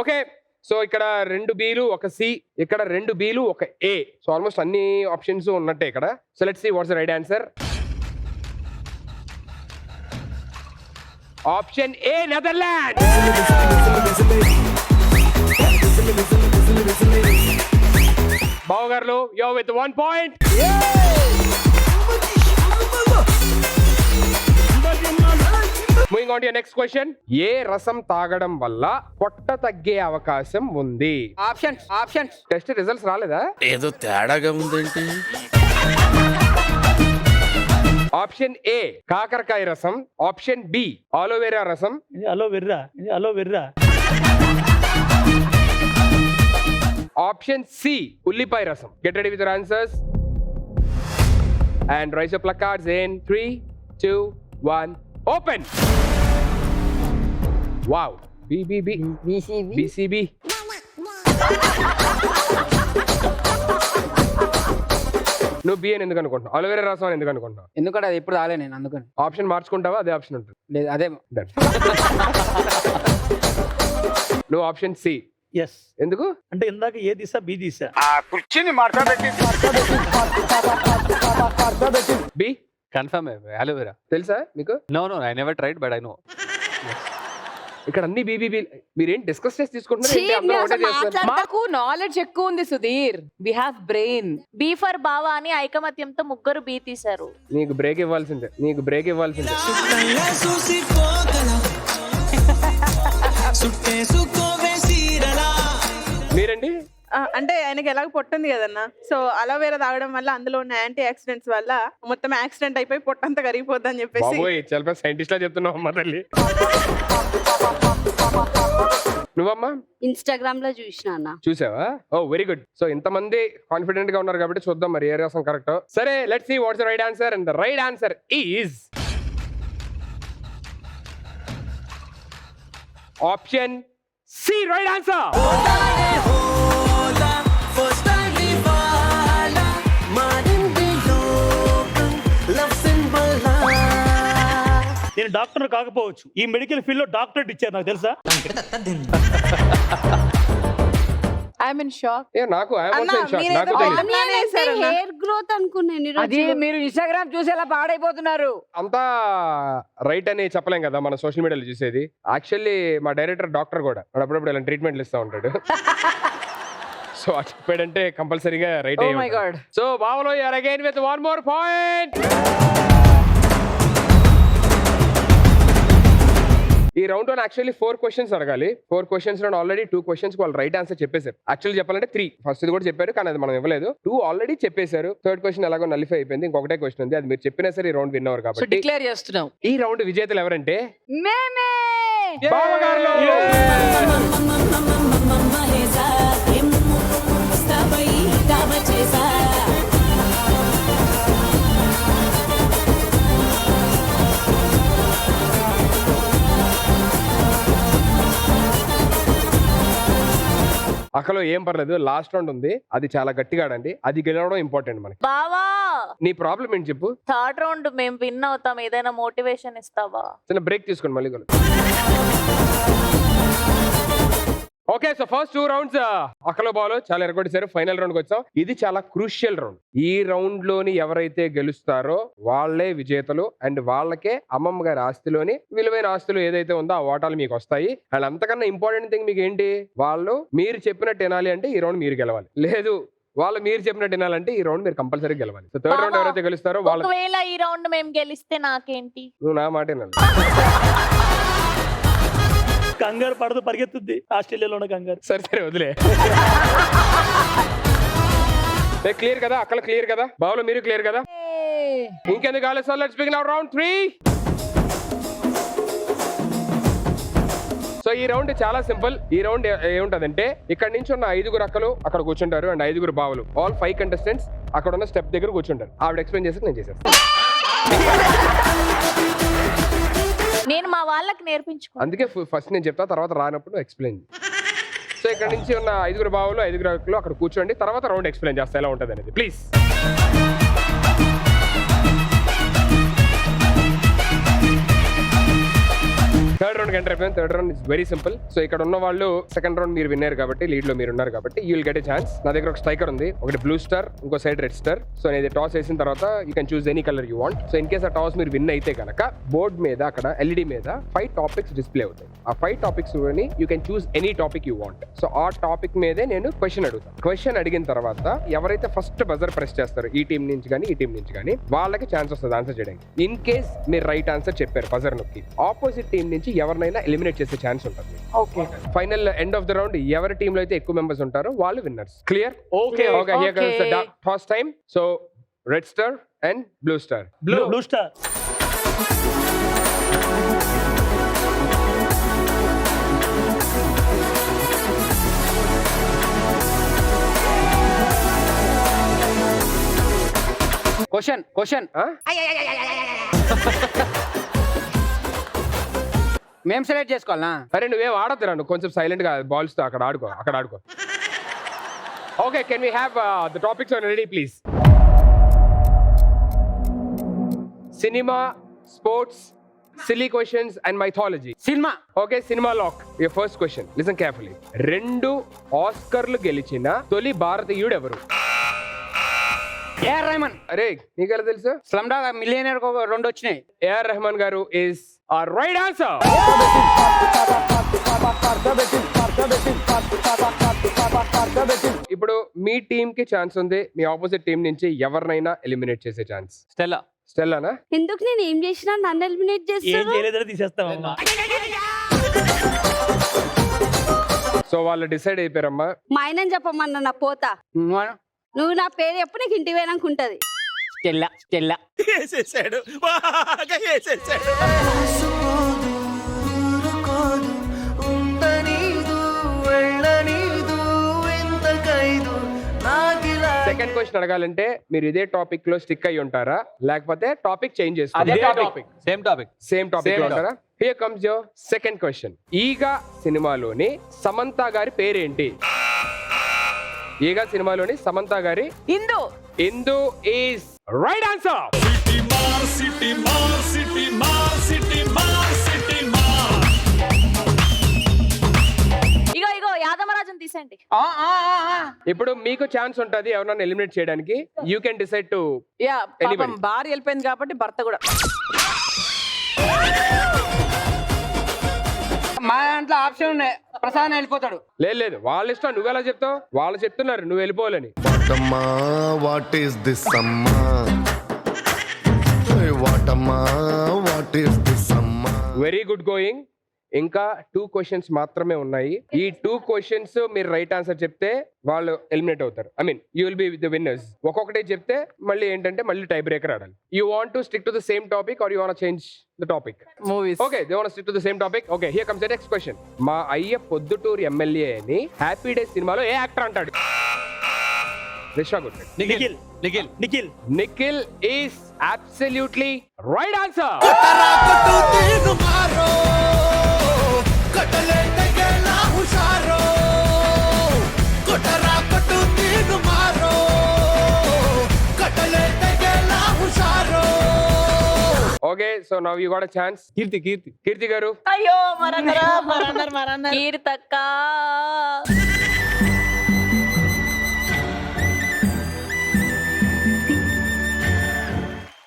ఓకే, సో ఇక్కడ 2 బీలు 1 సి, ఇక్కడ 2 బీలు 1 ఏ. సో ఆల్మోస్ట్ అన్ని ఆప్షన్స్ ఉన్నట్టే ఇక్కడ. So let's see what's the right answer. Option A Netherland. బావగారు you with 1 point. Moving on to your next question. ఏ రసం తాగడం వల్ల పొట్ట తగ్గే అవకాశం ఉంది? ఆప్షన్స్. టెస్ట్ రిజల్ట్స్ రాలేదా? ఏదో తేడాగా ఉందేంటి? ఆప్షన్ ఏ కాకరకాయ రసం, ఆప్షన్ బి ఆలోవెరా రసం, అలోవెర్రా, ఆప్షన్ సి ఉల్లిపాయ రసం. Get ready with your answers and raise your placards in 3, 2, 1 open. Wow, బిసిబి. నువ్వు బి అని ఎందుకు అనుకుంటున్నావు? అలోవెరా రసం అని ఎందుకు అనుకుంటున్నావు? ఎందుకంటే అది ఎప్పుడు రాలే నేను, అందుకని. ఆప్షన్ మార్చుకుంటావా? అదే ఆప్షన్ ఉంటుంది. లేదు, అదే. నువ్వు ఆప్షన్ సి. ఎస్. ఎందుకు అంటే ఇందాక ఏ దిశ బి దిశ. కుర్చీని మార్చబెట్టి బి కన్ఫర్మ్ అలోవెరా. తెలుసా మీకు? No I never tried but I know. ఇక్కడ అన్ని బీబీ మీరేం డిస్కస్ చేసి తీసుకుంటున్నారు? మాకు నాలెడ్జ్ ఎక్కువ ఉంది Sudheer, we have brain. B for బావా అని ఐకమత్యంతో ముగ్గురు బి తీశారు. నీకు బ్రేక్ ఇవ్వాల్సిందే. మీరండి అంటే ఆయనకి ఎలాగ పొట్టుంది కదన్నా, సో అలోవేరా తాగడం వల్ల అందులో ఉన్న యాంటీ ఆక్సిడెంట్స్ వల్ల మొత్తం యాక్సిడెంట్ అయిపోయి పొట్టంతా కరిగిపోద్ది అని చెప్పేసి. బాబోయ్ చాలా సైంటిస్ట్ లా చెప్తున్నావు అమ్మ తల్లి. నువ్వమ్మా ఇన్స్టాగ్రామ్ లో చూసిన అన్న. చూసావా? Oh very good. సో ఇంతమంది కాన్ఫిడెంట్ గా ఉన్నారు కాబట్టి చూద్దాం మరి ఏ రాసం కరెక్ట్. సరే let's see what's the right answer. And the right answer is option C. Right answer. నేను డాక్టర్ కాకపోవచ్చు, ఈ మెడికల్ ఫీల్డ్ లో డాక్టరేట్ ఇచ్చారు నాకు తెలుసా. I'm in shock. నాకు తెలియదు. హెయిర్ గ్రోత్ అనుకున్నాను. అది మీరు ఇన్స్టాగ్రామ్ చూసి ఎలా పాడైపోతున్నారు. అంతా రైట్ అని చెప్పలేం కదా మన సోషల్ మీడియాలో చూసేది. యాక్చువల్లీ మా డైరెక్టర్ డాక్టర్ కూడా అప్పుడప్పుడు ఇలా ట్రీట్మెంట్లు ఇస్తూ ఉంటాడు. సో అది చెప్పాడంటే కంపల్సరీగా రైట్ అయ్యి. సో బావలో you are again with one more point. ఈ రౌండ్ వన్ యాక్చువల్లీ 4 క్వశ్చన్స్ అడగాలి. 4 క్వశ్చన్స్ లో ఆల్రెడీ 2 క్వశ్చన్స్ వాళ్ళు రైట్ ఆన్సర్ చెప్పేశారు. యాక్చువల్లీ చెప్పాలంటే 3 ఫస్ట్ కూడా చెప్పారు, కానీ అది మనం ఇవ్వలేదు. 2 ఆల్రెడీ చెప్పేశారు. థర్డ్ క్వశ్చన్ ఎలాగో నలిఫై అయిపోయింది. ఇంకొకటే క్వశ్చన్ ఉంది, అది మీరు చెప్పినా సరే ఈ రౌండ్ విన్ అవ్వరు కాబట్టి డిక్లేర్ చేస్తున్నాం. ఈ రౌండ్ విజేతలు ఎవరంటే మేమే. బావగారులు. అక్కలో ఏం పర్లేదు, లాస్ట్ రౌండ్ ఉంది, అది చాలా గట్టిగా ఆడండి. అది గెలవడం ఇంపార్టెంట్ మనకి. బావా నీ ప్రాబ్లం ఏంటి చెప్పు. థర్డ్ రౌండ్ మేము విన్ అవుతాం, ఏదైనా మోటివేషన్ ఇస్తావా? చిన్న బ్రేక్ తీసుకోండి మళ్ళీ. ఓకే, సో ఫస్ట్ 2 రౌండ్స్ అక్కలో బాలో చాలా ఎరగొట్టేశారు. ఫైనల్ రౌండ్కి వచ్చాం. ఇది చాలా క్రూషియల్ రౌండ్. ఈ రౌండ్ లోని ఎవరైతే గెలుస్తారో వాళ్ళే విజేతలు. అండ్ వాళ్ళకే అమ్మమ్మ గారి ఆస్తిలోని విలువైన ఆస్తులు ఏదైతే ఉందో ఆ ఓటాలు మీకు వస్తాయి. అండ్ అంతకన్నా ఇంపార్టెంట్ థింగ్ మీకు ఏంటి, వాళ్ళు మీరు చెప్పినట్టు వినాలి అంటే ఈ రౌండ్ మీరు గెలవాలి. లేదు వాళ్ళు మీరు చెప్పినట్టు వినాలంటే ఈ రౌండ్ మీరు కంపల్సరీ గెలవాలి. సో థర్డ్ రౌండ్ ఎవరైతే గెలుస్తారో వాళ్ళు. ఒకవేళ ఈ రౌండ్ మేము గెలిస్తే నాకేంటి? నువ్వు నా మాట వినాలి. కంగారు పడదు, పరిగెత్తుద్ది ఆస్ట్రేలియాలో ఉన్న కంగారు. సరే సరే వదిలే. క్లియర్ కదా అక్కడ, క్లియర్ కదా బావులో మీరు క్లియర్ కదా? ఇంకెందుకు ఆలస్యం, let's begin our round 3. So ఈ రౌండ్ చాలా సింపుల్. ఈ రౌండ్ ఏముంటదంటే ఇక్కడ నుంచి ఉన్న 5 అక్కలు అక్కడ కూర్చుంటారు అండ్ 5 బావులు, ఆల్ 5 కంటెస్టెంట్స్ అక్కడ ఉన్న స్టెప్ దగ్గర కూర్చుంటారు. ఆవిడ ఎక్స్ప్లెయిన్ చేసి నేను చేసేస్తాను. నేను మా వాళ్ళకి నేర్పించుకో. అందుకే ఫస్ట్ నేను చెప్తా, తర్వాత రానప్పుడు ఎక్స్ప్లెయిన్. సో ఇక్కడ నుంచి ఉన్న 5 బావులు 5 అక్కలు అక్కడ కూర్చోండి, తర్వాత రౌండ్ ఎక్స్ప్లెయిన్ చేస్తా ఎలా ఉంటుంది అనేది. ప్లీజ్. థర్డ్ రౌండ్ ఎంటర్ అయిపోయింది. Third round is very simple. So ఇక్కడ ఉన్న వాళ్ళు సెకండ్ రౌండ్ మీరు విన్నారు కాబట్టి, లీడ్ లో మీరు ఉన్నారు కాబట్టి you will get a chance. నా దగ్గర ఒక స్ట్రైకర్ ఉంది, ఒకటి బ్లూ స్టార్, ఇంకో సైడ్ రెడ్ స్టార్. సో నేను టాస్ వేసిన తర్వాత you can choose any colour you want. So in case ఆ టాస్ మీరు విన్ అయితే కనుక బోర్డ్ మీద అక్కడ ఎల్ఈడి మీద 5 టాపిక్స్ డిస్ప్లే అవుతాయి. ఆ 5 topics you can choose any topic you want. So ఆ టాపిక్ మీదే నేను క్వశ్చన్ అడుగుతాను. క్వశ్చన్ అడిగిన తర్వాత ఎవరైతే ఫస్ట్ బజర్ ప్రెస్ చేస్తారో ఈ టీం నుంచి కానీ ఈ టీం నుంచి కానీ వాళ్ళకి ఛాన్స్ వస్తుంది ఆన్సర్ చేయడానికి. ఇన్ కేస్ మీరు రైట్ ఆన్సర్ చెప్పారు బజర్ నొక్కి, ఆపోజిట్ టీం నుంచి ఎవరినైనా ఎలిమినేట్ చేసే ఛాన్స్ ఉంటుంది. Final end of the round ఎవరి టీమ్ లో అయితే ఎక్కువ మెంబర్స్ ఉంటారో వాళ్ళు winners. Clear? Okay okay. Here comes the toss time. So red star and blue star. Blue star. Question మేము సెలెక్ట్ చేసుకోవాలా? అరే నువ్వేం ఆడద్దురా, నువ్వు కొంచెం సైలెంట్ గా బాల్స్ తో అక్కడ ఆడుకో. Okay, can we have the topics are ready please? Cinema, sports, silly questions and mythology. Cinema. Okay, cinema lock. Your first question, listen carefully. 2 ఆస్కర్లు గెలిచిన తొలి భారతీయుడు ఎవరు? ఏఆర్ రెహమాన్. అరే నీకెలా తెలుసు? స్లమ్ డాగ్ మిలియనర్ 2 వచ్చినాయి. ఏఆర్ రెహమాన్ గారు ఇస్ ఆ రైట్ ఆన్సర్. ఇప్పుడు మీ టీం కి ఛాన్స్ ఉంది, మీ ఆపోజిట్ టీం నుంచి ఎవరినైనా ఎలిమినేట్ చేసే ఛాన్స్. స్టెల్లానా? ఎందుకు నేను ఏం చేసినా నన్ను ఎలిమినేట్ చేస్తాను? తీసేస్తాం. సో వాళ్ళు డిసైడ్ అయిపోయారమ్మా. మా ఆయన చెప్పమన్నా నా పోతా. నువ్వు నా పేరు ఎప్పుడు నీకు ఇంటికి పోయినాక ఉంటది. వేసేసాడు బాగా వేసేసాడు. సెకండ్ క్వశ్చన్ అడగాలంటే మీరు ఇదే టాపిక్ లో స్టిక్ అయి ఉంటారా, లేకపోతే టాపిక్ చేంజ్ అదే చేసుకుంటారా? Topic, same topic. Same topic లో ఉంటారా? Here comes your second question. Eega సినిమాలోని సమంత గారి పేరేంటి? ఈగా సినిమాలోని సమంత గారి Indu. Indu is right answer. సిటీ మార్ సిటీ మార్ సిటీ మార్ సిటీ మార్. ఇగో యాదమరాజుని తీసేయండి. ఇప్పుడు మీకు ఛాన్స్ ఉంటది ఎవరన్నా ఎలిమినేట్ చేయడానికి. You can decide to yeah పాపం భార్య వెళ్ళిపోయింది కాబట్టి భర్త కూడా. మా దాంట్లో ఆప్షన్ ఉన్నాయి, ప్రసాద్ వెళ్ళిపోతాడు. లేదు వాళ్ళ ఇష్టం. నువ్వు ఎలా చెప్తావు? వాళ్ళు చెప్తున్నారు నువ్వు వెళ్ళిపోవాలని. వాట్ ఈస్ దిస్ అమ్మా? వాటమ్మా వాట్ ఈస్ దిస్ అమ్మా? Very good going. ఇంకా 2 క్వశ్చన్స్ మాత్రమే ఉన్నాయి. ఈ 2 క్వశ్చన్స్ మీరు రైట్ ఆన్సర్ చెప్తే వాళ్ళు ఎలిమినేట్ అవుతారు. I mean you will be the winners. ఒక్కొక్కటి చెప్తే మళ్ళీ ఏంటంటే మళ్ళీ టై బ్రేకర్ ఆడాలి. You want to stick to the same topic or you want change the topic? Movies. Okay, they want stick to the same topic. Okay, here comes the next question. మా అయ్య Proddatur MLA అని happy days సినిమాలో ఏ actor అంటాడు? రిషా good. Nikhil Nikhil Nikhil Nikhil is absolutely right answer. Okay, so now you got a chance. Keerthi garu. అయ్యో మరన్నరా కీర్తక్క.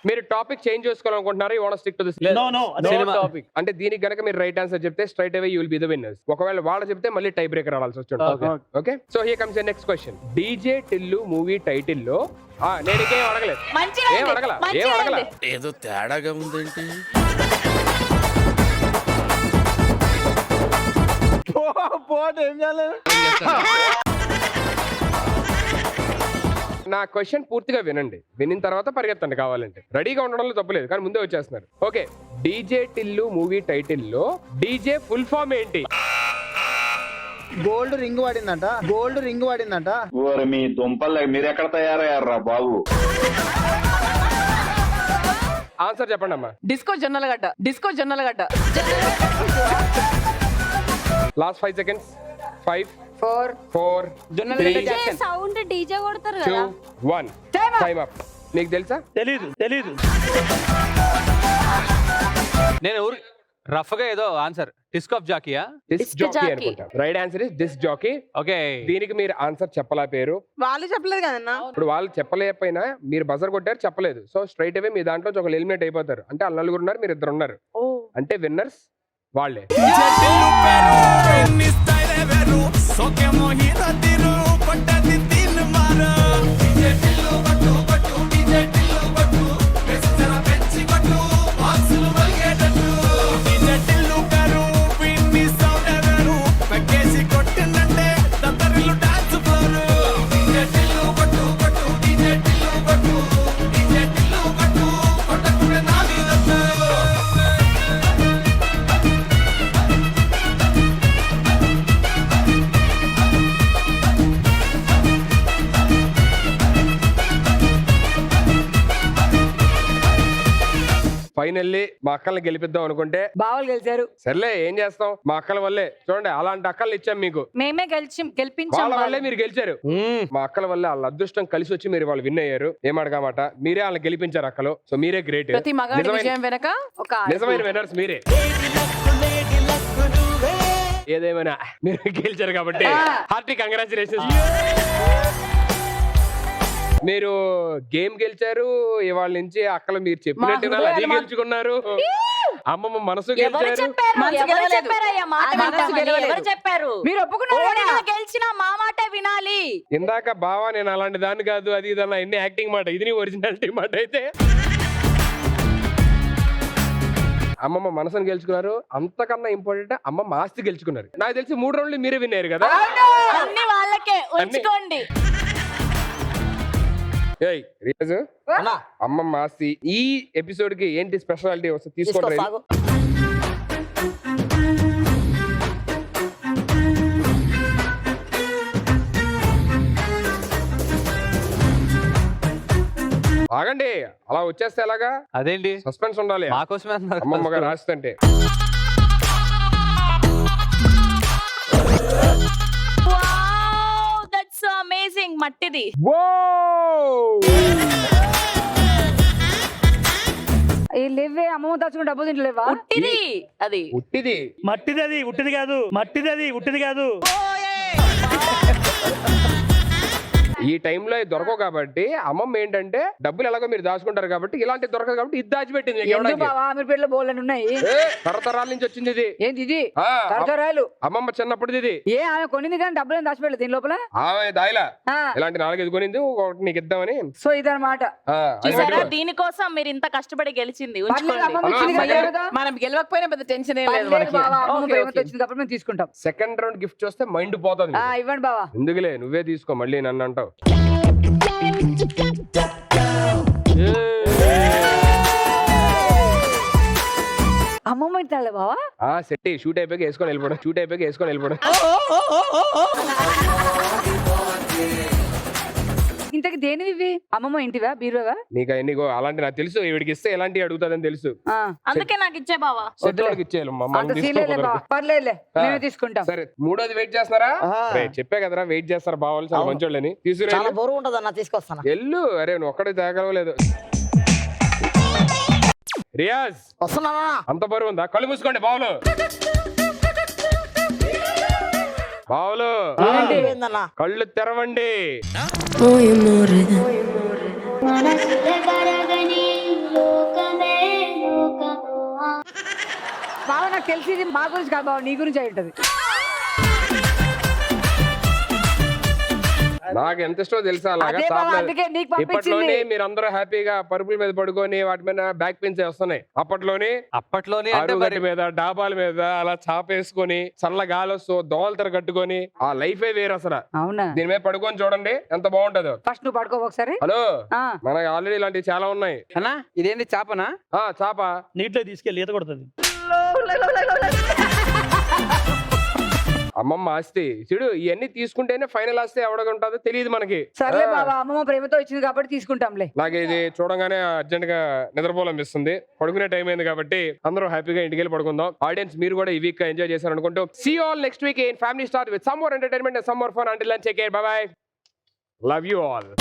మీరు టాపిక్ చేంజ్ చేసుకోవాలనుకుంటున్నారా? You want stick to this? No topic అంటే దీనికి గనక మీరు రైట్ ఆన్సర్ చెప్తే straight away you will be the winners. ఒకవేళ వాళ్ళు చెప్తే మళ్ళీ టై బ్రేకర్ ఆడాల్సి వస్తుంది. Okay, so here comes the next question. DJ Tillu movie title లో నేను ఇంకేం అడగలేదు. ఏం అడగల. ఏదో తేడాగా ఉందేంటి? నా క్వశ్చన్ పూర్తిగా వినండి. వినిన తర్వాత పరిగెత్తండి కావాలంటే. రెడీగా ఉండడంలో తప్పలేదు, కానీ ముందే వచ్చేస్తున్నారు. Okay, DJ Tillu movie title లో డీజే ఫుల్ ఫామ్ ఏంటి? గోల్డ్ రింగ్ వాడిందంట. మీ దుంపలు మీరు ఎక్కడ తయారయ్యారా బాబు? ఆన్సర్ చెప్పండి అమ్మా. Disco Jonnalagadda. Last 5 seconds. 5 4 sound DJ కొడతారు 2 కదా. 1 టైమ్ అప్. నీకు తెలుసా? తెలీదు. నేను రఫ్ గా ఏదో ఆన్సర్ డిస్క్ ఆఫ్ జాకీయా? డిస్క్ జాకీ అనుకుంటా. Right answer is disc jockey. Okay, దీనికి మీరు ఆన్సర్ చెప్పలా పేరు. వాళ్ళు చెప్పలేదు కదన్నా. ఇప్పుడు వాళ్ళు చెప్పలేకపోయినా మీరు బజర్ కొట్టారు, చెప్పలేదు. సో స్ట్రైట్ అవే మీ దాంట్లో ఒకరు ఎలిమినేట్ అయిపోతారు. అంటే వాళ్ళు 4 ఉన్నారు, మీరు 2 ఉన్నారు. అంటే విన్నర్స్ వాళ్ళే. ఫైనల్లీ మా అక్కల్ని గెలిపిద్దాం అనుకుంటే బావలు గెలిచారు. సర్లే ఏం చేస్తాం, మా అక్కల వల్లే. చూడండి అలాంటి అక్కల్ని ఇచ్చాం మీకు. మేమే గెలిపించాం. వాళ్ళ వల్లే మీరు గెలిచారు. మా అక్కల వల్ల వాళ్ళ అదృష్టం కలిసి వచ్చి మీరు వాళ్ళు విన్ అయ్యారు. ఏమడగామాట, మీరే వాళ్ళని గెలిపించారు అక్కలు. సో మీరే గ్రేట్. ప్రతి మగాడి విజయం వెనక ఒక నిజమైన విన్నర్స్ మీరే. ఏదేమైనా మీరు గెలిచారు కాబట్టి హార్టీ కంగ్రాచులేషన్స్. మీరు గేమ్ గెలిచారు. ఇవాళ నుంచి అక్కలు మీరు చెప్పినట్టు అది గెలుచుకున్నారు. అమ్మమ్మ మనసు గెలిచారు. మీరు గెలిచిన మా మాట వినాలి. ఇందాక బావా నేను అలాంటి దాన్ని కాదు అది ఇదన్నా ఎన్ని యాక్టింగ్ మాట, ఇది నీ ఒరిజినాలిటీ మాట. అయితే అమ్మమ్మ మనసును గెలుచుకున్నారు. అంతకన్నా ఇంపార్టెంట్ అమ్మమ్మ ఆస్తి గెలుచుకున్నారు. నాకు తెలిసి 3 రౌండ్లు మీరే విన్నారు కదా. అన్ని వాళ్ళకే ఉంచుకోండి. ఏయ్ రియాజు, అమ్మమ్మ ఆస్తి ఈ ఎపిసోడ్ కి ఏంటి స్పెషాలిటీ వస్తే తీసుకోండి. ఆగండి, అలా వచ్చేస్తే ఎలాగా? అదేంటి సస్పెన్స్ ఉండాలి. మాకోసమే అన్నారు. అమ్మమ్మ గారు ఆస్తి అంటే వావ్, దట్స్ సో అమేజింగ్. మట్టిది. లేవే అమ్మమ్మ దాచుకుని డబ్బులు తింటలేవా? ఉట్టిది అది. ఉట్టిది మట్టిది అది, ఉట్టిది కాదు. మట్టిది అది, ఉట్టిది కాదు. ఈ టైంలో దొరకవు కాబట్టి అమ్మమ్మ ఏంటంటే డబ్బులు ఎలాగో మీరు దాచుకుంటారు కాబట్టి ఇలాంటి దొరకదు కాబట్టి ఇది దాచిపెట్టింది. మీరు పేర్లో బోల్డ్ ఉన్నాయి. తరతరాల నుంచి వచ్చింది ఇది. ఏంటి ఇది? ఆ, తరతరాలు. అమ్మమ్మ చిన్నప్పుడు ఇది. ఏ ఆమె కొనింది కానీ డబ్బులు దాచిపెట్టలేదు దీని లోపల. ఆమె దాయిలా ఇలాంటి 4-5 కొనింది, ఒకటి నీకు ఇద్దామని. సో ఇదన్నమాట. చూసారా, దీనికోసం మీరు ఇంత కష్టపడి గెలిచింది. మనం గెలవకపోయినా పెద్ద టెన్షన్ ఏం లేదు మనకి. వచ్చింది కాబట్టి మేము తీసుకుంటాం. సెకండ్ రౌండ్ గిఫ్ట్ చూస్తే మైండ్ పోతుంది. ఇవ్వండి బావా. ఎందుకులే, నువ్వే తీసుకో, మళ్ళీ నన్ను అంటావు. అమ్మమ్మ ఇంటాలే బావా. సెట్ షూట్ అయిపోయి వేసుకొని వెళ్ళిపోవడం. ఇంతకి దేనివి ఇవి? అమ్మమ్మ ఇంటివా బీరువా? నీకు నీకు అలాంటి నాకు తెలుసు, వీడికి ఇస్తే ఎలాంటి అడుగుతాదని తెలుసు. అందుకే నాకు ఇచ్చే బావా. సెట్ వాడికి ఇచ్చేయాలి. పర్లేదులే, మేమే తీసుకుంటాం. సరే, 3వది వెయిట్ చేస్తున్నారా? చెప్పే కదరా వెయిట్ చేస్తారు బావాలు, చాలా మంచోళ్ళని. చాలా బరువు ఉంటదన్న, తీసుకొస్తాను. ఎల్లు. అరే నువ్వు ఒక్కడే తాగలలేదు. రియాజ్ వస్తున్నా. అంత బరువు ఉందా? కళ్ళు మూసుకోండి బావులు. కళ్ళు తెరవండి. బావ నాకు తెలిసి ఇది మా గురించి కాదు బావ, నీ గురించి అయి ఉంటది. నాకు ఎంత ఇష్టం తెలుసా అలాగా. ఇప్పట్లోనే మీరందరూ హ్యాపీగా పరుపుల మీద పడుకొని వాటి మీద బ్యాక్ పెయిన్స్ వస్తున్నాయి. అప్పట్లోనే అరుగడ్డ మీద డాబాల మీద అలా చాపేసుకొని చల్ల గాలి వస్తూ దోమలతర కట్టుకొని ఆ లైఫే వేరు అసలు. అవునా? దీని మీద పడుకొని చూడండి ఎంత బాగుంటదో. ఫస్ట్ నువ్వు పడుకో ఒకసారి. హలో, మనకి ఆల్రెడీ ఇలాంటివి చాలా ఉన్నాయి. అన్నా ఇదేంటి చేపనా? చేప నీటిలో తీసుకెళ్ళి ఈత కొడుతుంది. అమ్మమ్మ ఆస్తి చూడు, ఇవన్నీ తీసుకుంటేనే ఫైనల్ ఆస్తి ఎవడగుంటుందో తెలియదు మనకి. సర్లే బాబా, అమ్మమ్మ ప్రేమతో ఇచ్చింది కాబట్టి తీసుకుంటాంలే. నాకు ఇది చూడగానే అర్జెంట్ గా నిద్రపోవాలనిపిస్తుంది. పడుకునే టైం అయింది కాబట్టి అందరూ హ్యాపీగా ఇంటికి వెళ్ళి పడుకుందాం. ఆడియన్స్ మీరు కూడా ఈ వీక్ ఎంజాయ్ చేశారు అనుకుంటూ see all next week in family star with some more entertainment and some more fun. Until then take care, bye bye, love you all.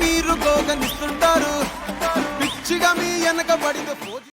మీరు గోగనిస్తుంటారు, పిచ్చిగా మీ వెనక పడిన